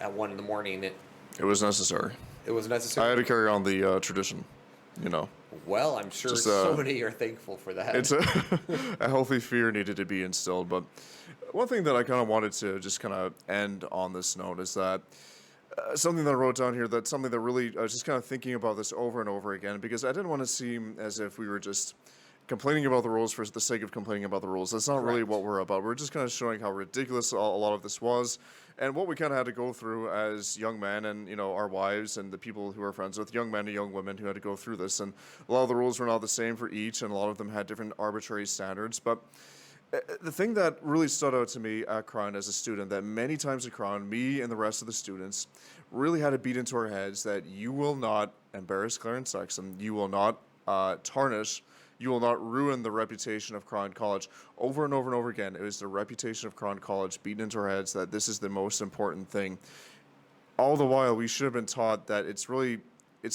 at 1 in the. It was necessary. It was necessary. I had to carry on the tradition, Well, I'm sure so many are thankful for that. It's a healthy fear needed to be instilled. But one thing that I kind of wanted to just kind of end on this note is that something that I wrote down here, that's something that really, I was just kind of thinking about this over and over again, because I didn't want to seem as if we were just complaining about the rules for the sake of complaining about the rules. That's not really what we're about. We're just kind of showing how ridiculous a lot of this was, and what we kind of had to go through as young men, and our wives and the people who are friends with, young men and young women who had to go through this. And a lot of the rules were not the same for each, and a lot of them had different arbitrary standards. But The thing that really stood out to me at Crown as a student, that many times at Crown, me and the rest of the students really had to beat into our heads that you will not embarrass Clarence Sexton, you will not tarnish, you will not ruin the reputation of Crown College. Over and over and over again, it was the reputation of Crown College beaten into our heads that this is the most important thing. All the while, we should have been taught that it's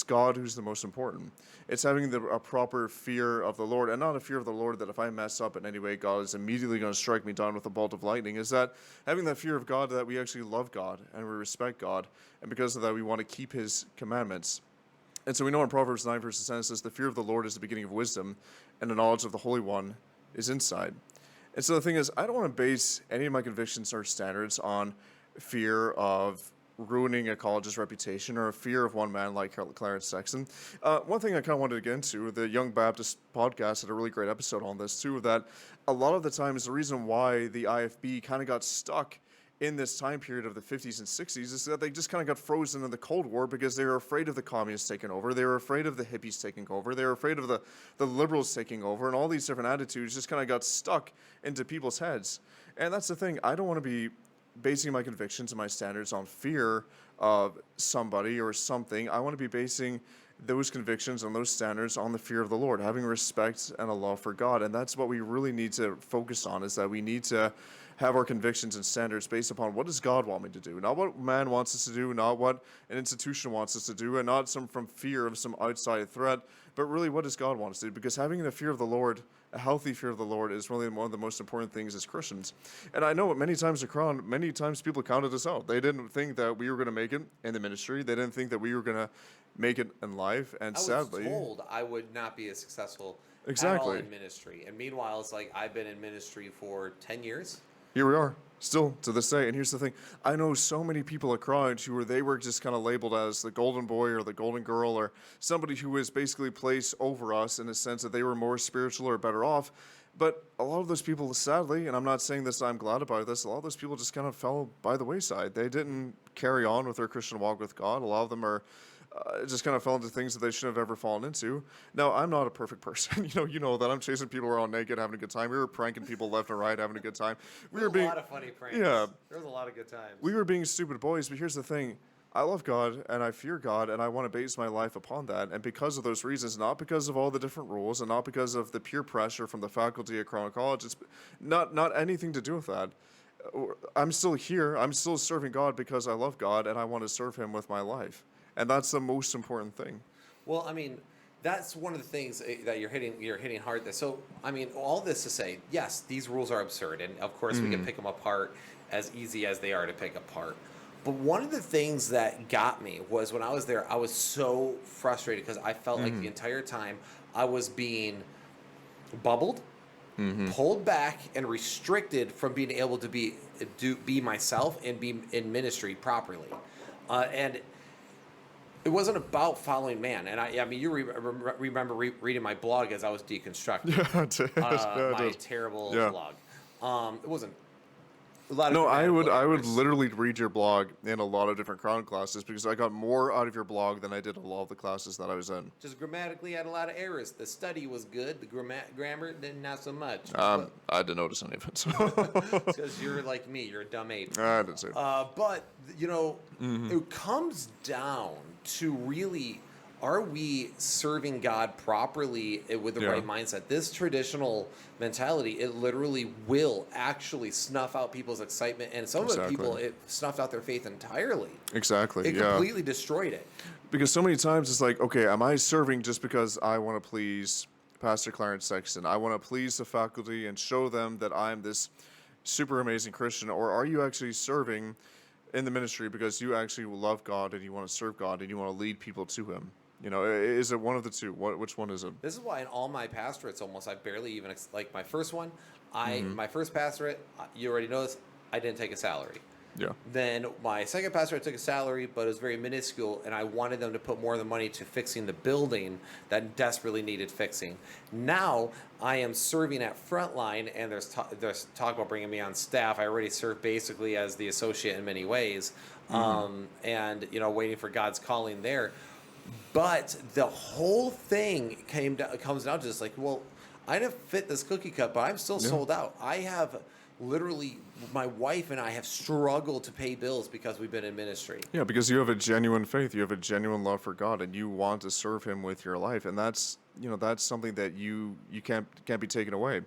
God who's the most important. It's having a proper fear of the Lord, and not a fear of the Lord that if I mess up in any way, God is immediately going to strike me down with a bolt of lightning. Is that having that fear of God, that we actually love God and we respect God, and because of that, we want to keep His commandments. And so we know in Proverbs 9, verse 10, it says, "The fear of the Lord is the beginning of wisdom, and the knowledge of the Holy One is insight." And so the thing is, I don't want to base any of my convictions or standards on fear of ruining a college's reputation or a fear of one man like Clarence Sexton. One thing I kind of wanted to get into, the Young Baptist podcast had a really great episode on this too, that a lot of the times the reason why the IFB kind of got stuck in this time period of the 50s and 60s is that they just kind of got frozen in the Cold War because they were afraid of the communists taking over. They were afraid of the hippies taking over. They were afraid of the liberals taking over. And all these different attitudes just kind of got stuck into people's heads. And that's the thing. I don't want to be basing my convictions and my standards on fear of somebody or something. I want to be basing those convictions and those standards on the fear of the Lord, having respect and a love for God. And that's what we really need to focus on, is that we need to have our convictions and standards based upon what does God want me to do, not what man wants us to do, not what an institution wants us to do, and not from fear of some outside threat, but really what does God want us to do? Because having the fear of the Lord, a healthy fear of the Lord, is really one of the most important things as Christians. And I know many times people counted us out. They didn't think that we were going to make it in the ministry. They didn't think that we were going to make it in life. And sadly, I was told I would not be as successful at all exactly in ministry. And meanwhile, it's like I've been in ministry for 10 years. here we are, still to this day. And here's the thing. I know so many people at Crowd they were just kind of labeled as the golden boy or the golden girl, or somebody who was basically placed over us in the sense that they were more spiritual or better off. But a lot of those people, sadly, and I'm not saying this, I'm glad about this, a lot of those people just kind of fell by the wayside. They didn't carry on with their Christian walk with God. A lot of them are just kind of fell into things that they shouldn't have ever fallen into. Now, I'm not a perfect person. You know that I'm chasing people around naked, having a good time. We were pranking people left and right, having a good time. There was a lot of funny pranks. Yeah. There was a lot of good times. We were being stupid boys, but here's the thing. I love God and I fear God and I want to base my life upon that. And because of those reasons, not because of all the different rules and not because of the peer pressure from the faculty at Crown College, it's not anything to do with that. I'm still here. I'm still serving God because I love God and I want to serve Him with my life. And that's the most important thing. Well, I mean, that's one of the things that you're hitting hard. So, I mean, all this to say, yes, these rules are absurd, and of course we can pick them apart as easy as they are to pick apart. But one of the things that got me was when I was there, I was so frustrated because I felt like the entire time I was being bubbled, pulled back, and restricted from being able to be myself and be in ministry properly, and it wasn't about following man. And I mean, you remember reading my blog as I was deconstructing my terrible blog. It wasn't a lot of. No, I would literally read your blog in a lot of different Crown classes because I got more out of your blog than I did a lot of the classes that I was in. Just grammatically had a lot of errors. The study was good. The grammar not so much. I didn't notice any of it. So. Because you're like me. You're a dumb ape. I didn't say that. But, it comes down to really, are we serving God properly with the right mindset? This traditional mentality, it literally will actually snuff out people's excitement. And some of the people, it snuffed out their faith entirely. Exactly. It completely destroyed it. Because so many times it's like, okay, am I serving just because I want to please Pastor Clarence Sexton? I want to please the faculty and show them that I'm this super amazing Christian. Or are you actually serving in the ministry because you actually love God and you want to serve God and you want to lead people to Him? Is it one of the two? Which one is it? This is why in all my pastorates, almost, I barely even, like my first one, my first pastorate, you already know this, I didn't take a salary. Yeah. Then my second pastorate, I took a salary, but it was very minuscule, and I wanted them to put more of the money to fixing the building that desperately needed fixing. Now I am serving at Frontline, and there's talk about bringing me on staff. I already serve basically as the associate in many ways, and waiting for God's calling there. But the whole thing comes down to just like, well, I didn't fit this cookie cut, but I'm still sold out. I have literally, my wife and I have struggled to pay bills because we've been in ministry. Yeah, because you have a genuine faith, you have a genuine love for God, and you want to serve Him with your life, and that's that's something that you can't be taken away.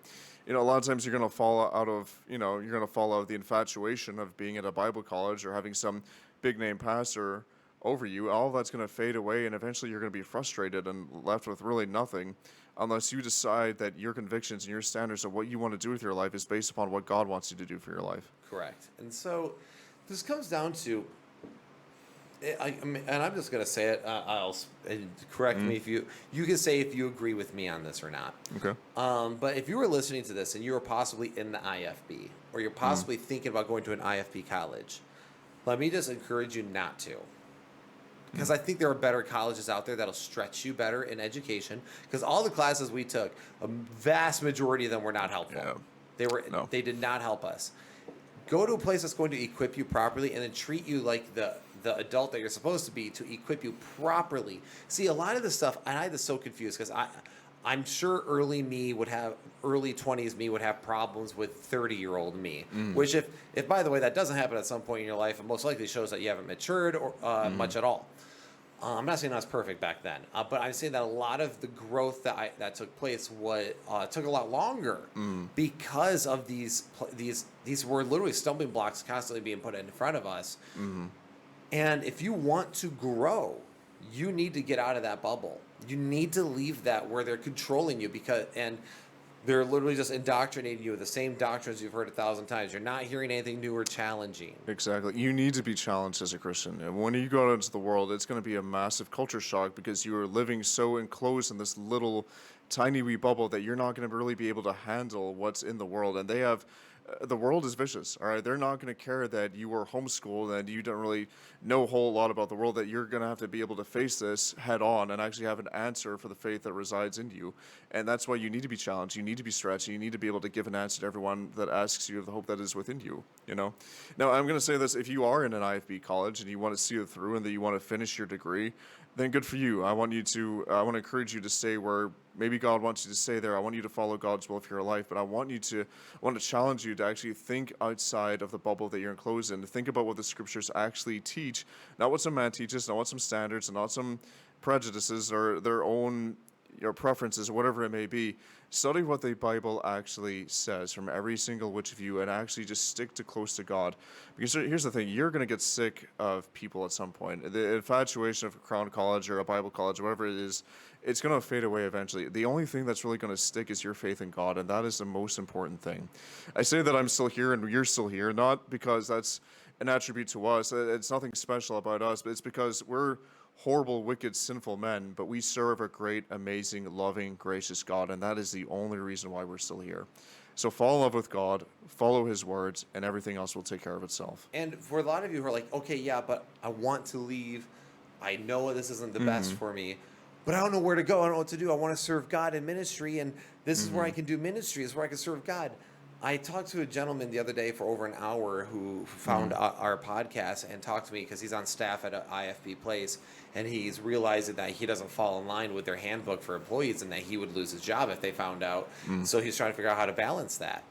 A lot of times you're gonna fall out of the infatuation of being at a Bible college or having some big name pastor over you. All of that's gonna fade away, and eventually you're gonna be frustrated and left with really nothing, unless you decide that your convictions and your standards of what you want to do with your life is based upon what God wants you to do for your life. Correct. And so this comes down to, and I'm just going to say it, correct me if you can say if you agree with me on this or not. Okay. But if you were listening to this and you were possibly in the IFB, or you're possibly thinking about going to an IFB college, let me just encourage you not to. Because I think there are better colleges out there that'll stretch you better in education. Because all the classes we took, a vast majority of them were not helpful. Yeah. They did not help us. Go to a place that's going to equip you properly and then treat you like the adult that you're supposed to be to equip you properly. See, a lot of this stuff, and I had this so confused because I'm sure early 20s me would have problems with 30-year-old me. Which if by the way that doesn't happen at some point in your life, it most likely shows that you haven't matured or much at all. I'm not saying I was perfect back then, but I'm saying that a lot of the growth that took place took a lot longer because of these were literally stumbling blocks constantly being put in front of us. And if you want to grow, you need to get out of that bubble. You need to leave that where they're controlling you and they're literally just indoctrinating you with the same doctrines you've heard 1,000 times. You're not hearing anything new or challenging. Exactly. You need to be challenged as a Christian. And when you go out into the world, it's going to be a massive culture shock because you are living so enclosed in this little tiny wee bubble that you're not going to really be able to handle what's in the world. And the world is vicious, all right? They're not going to care that you were homeschooled and you don't really know a whole lot about the world, that you're going to have to be able to face this head on and actually have an answer for the faith that resides in you. And that's why you need to be challenged. You need to be stretched. You need to be able to give an answer to everyone that asks you of the hope that is within you, Now, I'm going to say this. If you are in an IFB college and you want to see it through and that you want to finish your degree, then good for you. I want to encourage you to stay where maybe God wants you to stay there. I want you to follow God's will for your life, but I want to challenge you to actually think outside of the bubble that you're enclosed in, to think about what the scriptures actually teach, not what some man teaches, not what some standards, and not some prejudices or their own preferences or whatever it may be. Study what the Bible actually says from every single which of you and actually just stick to close to God. Because here's the thing, you're going to get sick of people at some point. The infatuation of a Crown College or a Bible college, whatever it is, it's going to fade away eventually. The only thing that's really going to stick is your faith in God, and that is the most important thing. I say that I'm still here and you're still here, not because that's an attribute to us. It's nothing special about us, but it's because we're horrible, wicked, sinful men, but we serve a great, amazing, loving, gracious God, and that is the only reason why we're still here. So fall in love with God, follow His words, and everything else will take care of itself. And for a lot of you who are like, okay, yeah, but I want to leave. I know this isn't the best for me, but I don't know where to go. I don't know what to do. I want to serve God in ministry, and this is where I can do ministry. This is where I can serve God. I talked to a gentleman the other day for over an hour who found our podcast and talked to me because he's on staff at an IFB place, and he's realizing that he doesn't fall in line with their handbook for employees and that he would lose his job if they found out. So he's trying to figure out how to balance that.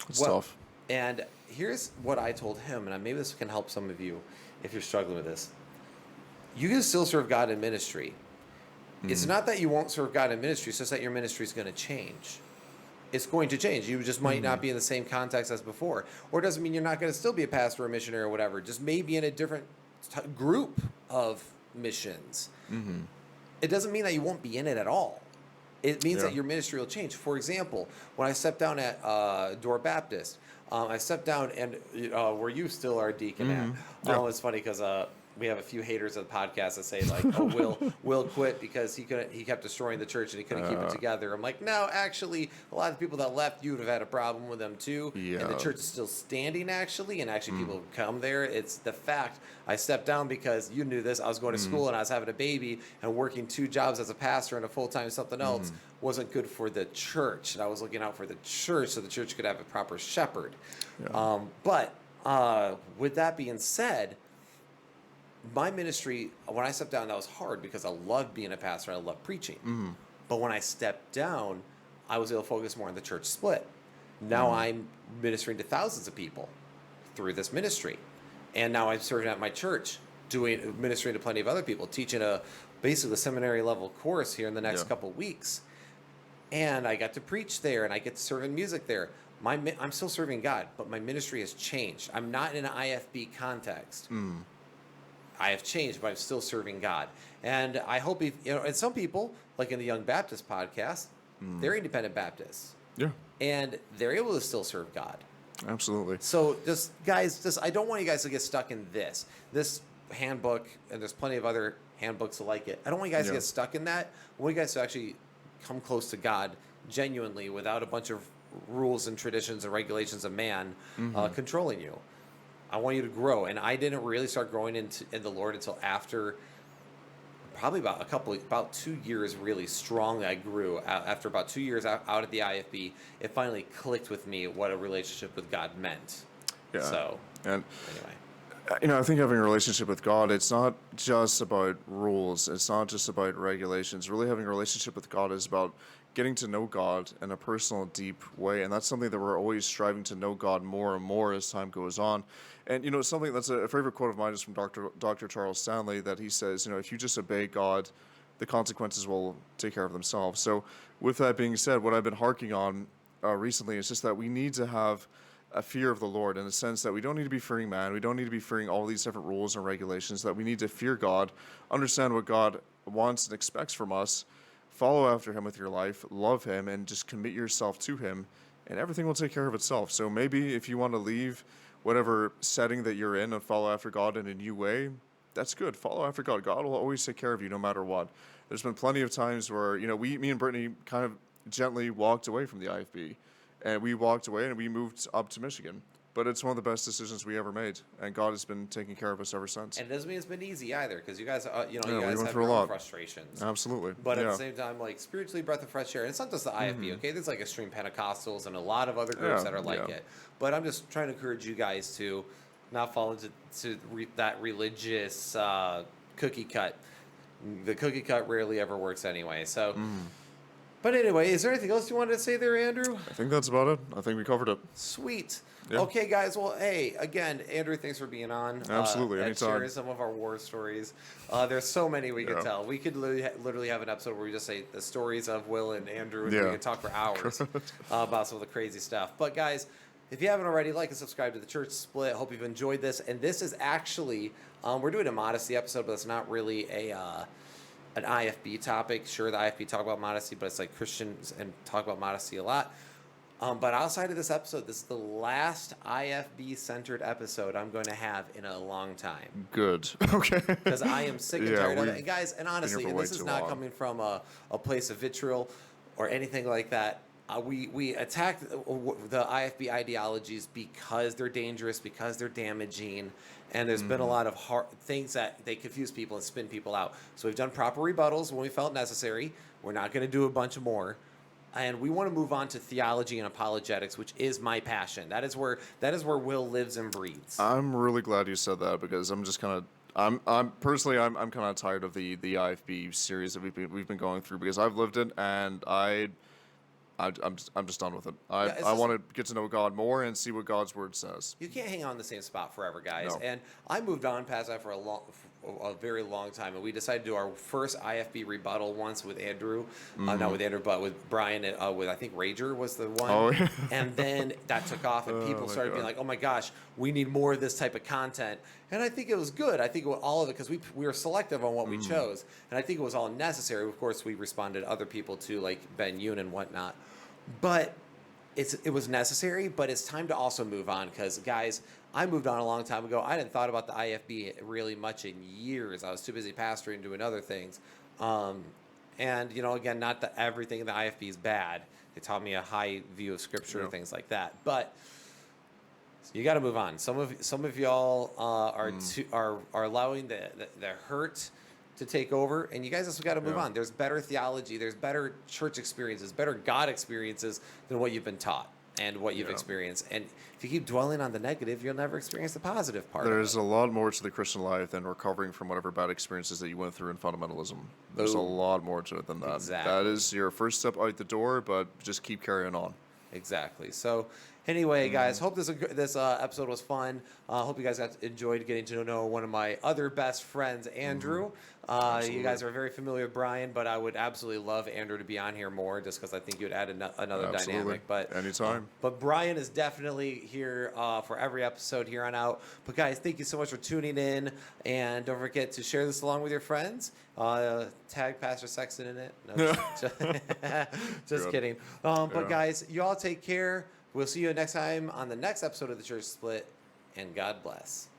It's tough. And here's what I told him, and maybe this can help some of you if you're struggling with this. You can still serve God in ministry. It's not that you won't serve God in ministry, it's just that your ministry is going to change. It's going to change. You just might not be in the same context as before. Or it doesn't mean you're not going to still be a pastor or a missionary or whatever. Just maybe in a different group of missions. It doesn't mean that you won't be in it at all. It means that your ministry will change. For example, when I stepped down at Door Baptist, I stepped down and where you still are deacon at. It's funny because we have a few haters of the podcast that say like, "Oh, Will quit because he kept destroying the church and he couldn't keep it together." I'm like, no, actually, a lot of the people that left, you would have had a problem with them too. Yeah. And the church is still standing actually, and actually people come there. It's the fact I stepped down because you knew this. I was going to school and I was having a baby and working 2 jobs as a pastor and a full-time something else wasn't good for the church. And I was looking out for the church so the church could have a proper shepherd. Yeah. But with that being said, my ministry, when I stepped down, that was hard because I loved being a pastor. I loved preaching. But when I stepped down, I was able to focus more on the church split. Now I'm ministering to thousands of people through this ministry. And now I'm serving at my church, ministering to plenty of other people, teaching basically a seminary level course here in the next couple weeks. And I got to preach there, and I get to serve in music there. I'm still serving God, but my ministry has changed. I'm not in an IFB context. I have changed, but I'm still serving God. And I hope, and some people, like in the Young Baptist podcast, they're independent Baptists. Yeah. And they're able to still serve God. Absolutely. So guys, I don't want you guys to get stuck in this handbook, and there's plenty of other handbooks like it. I don't want you guys to get stuck in that. I want you guys to actually come close to God genuinely without a bunch of rules and traditions and regulations of man controlling you. I want you to grow. And I didn't really start growing in the Lord until after probably about 2 years really strongly. I grew after about 2 years out at the IFB. It finally clicked with me what a relationship with God meant. Yeah. So and anyway, I think having a relationship with God, it's not just about rules. It's not just about regulations. Really having a relationship with God is about getting to know God in a personal, deep way. And that's something that we're always striving to know God more and more as time goes on. And, something that's a favorite quote of mine is from Dr. Charles Stanley, that he says, if you just obey God, the consequences will take care of themselves. So with that being said, what I've been harking on recently is just that we need to have a fear of the Lord, in the sense that we don't need to be fearing man. We don't need to be fearing all these different rules and regulations, that we need to fear God, understand what God wants and expects from us, follow after him with your life, love him, and just commit yourself to him, and everything will take care of itself. So maybe if you want to leave whatever setting that you're in and follow after God in a new way, that's good. Follow after God. God will always take care of you no matter what. There's been plenty of times where, me and Brittany kind of gently walked away from the IFB. And we walked away and we moved up to Michigan. But it's one of the best decisions we ever made. And God has been taking care of us ever since. and it doesn't mean it's been easy either, because you guys, you we guys went have through a your own lot. frustrations. Absolutely. But at the same time, like, spiritually, breath of fresh air. And it's not just the IFB, okay? There's like Extreme Pentecostals and a lot of other groups that are like it. But I'm just trying to encourage you guys to not fall into that religious cookie cut. The cookie cut rarely ever works anyway. So, but anyway, is there anything else you wanted to say there, Andrew? I think that's about it. I think we covered it. Sweet. Yeah. Okay, guys. Well, hey, again, Andrew, thanks for being on. Absolutely, and anytime. sharing some of our war stories. There's so many we could tell. We could literally have an episode where we just say the stories of Will and Andrew, and we could talk for hours about some of the crazy stuff. But guys, if you haven't already, like and subscribe to the Church Split. Hope you've enjoyed this. And this is actually, we're doing a modesty episode, but it's not really an IFB topic. Sure, the IFB talk about modesty, but it's like Christians and talk about modesty a lot. But outside of this episode, this is the last IFB-centered episode I'm going to have in a long time. Good. Okay. Because I am sick and tired of it. And guys, and honestly, for and way this is too not long. coming from a place of vitriol or anything like that. We attack the IFB ideologies because they're dangerous, because they're damaging, and there's been a lot of hard things that they confuse people and spin people out. So we've done proper rebuttals when we felt necessary. We're not going to do a bunch more. And we want to move on to theology and apologetics, which is my passion. That is where Will lives and breathes. I'm really glad you said that, because I'm just kind of, I'm personally kind of tired of the IFB series that we've been going through, because I've lived it, and I'm just done with it. I want to get to know God more and see what God's word says. You can't hang on the same spot forever, guys. No. And I moved on past that for a very long time, and we decided to do our first IFB rebuttal once with Andrew, not with Andrew, but with Brian, and with I think Rager was the one. Oh, yeah. And then that took off, and people started being like, "Oh my gosh, we need more of this type of content." And I think it was good. I think all of it, because we were selective on what we chose, and I think it was all necessary. Of course, we responded to other people too, like Ben Yoon and whatnot. But it was necessary, but it's time to also move on, because, guys, I moved on a long time ago. I hadn't thought about the IFB really much in years. I was too busy pastoring and doing other things. And, again, not that everything in the IFB is bad. It taught me a high view of Scripture and things like that. But you got to move on. Some of y'all are allowing the hurt to take over, and you guys also got to move on. There's better theology, there's better church experiences, better God experiences than what you've been taught. and what you've Yeah. experienced. And if you keep dwelling on the negative, you'll never experience the positive part. There's of a lot more to the Christian life than recovering from whatever bad experiences that you went through in fundamentalism. There's a Boom. lot more to it than that. Exactly. That is your first step out the door, but just keep carrying on. it. Exactly. So, anyway, guys, Mm-hmm. hope this episode was fun. Hope you guys enjoyed getting to know one of my other best friends, Andrew. You Absolutely. guys are very familiar with Brian, but I would absolutely love Andrew to be on here more, just because I think you'd add another Absolutely. dynamic. But Anytime. But Brian is definitely here for every episode here on out. But guys, thank you so much for tuning in, and don't forget to share this along with your friends. Tag Pastor Sexton in it. No, just Good. kidding. But Yeah. guys, you all take care. We'll see you next time on the next episode of the Church Split, and God bless.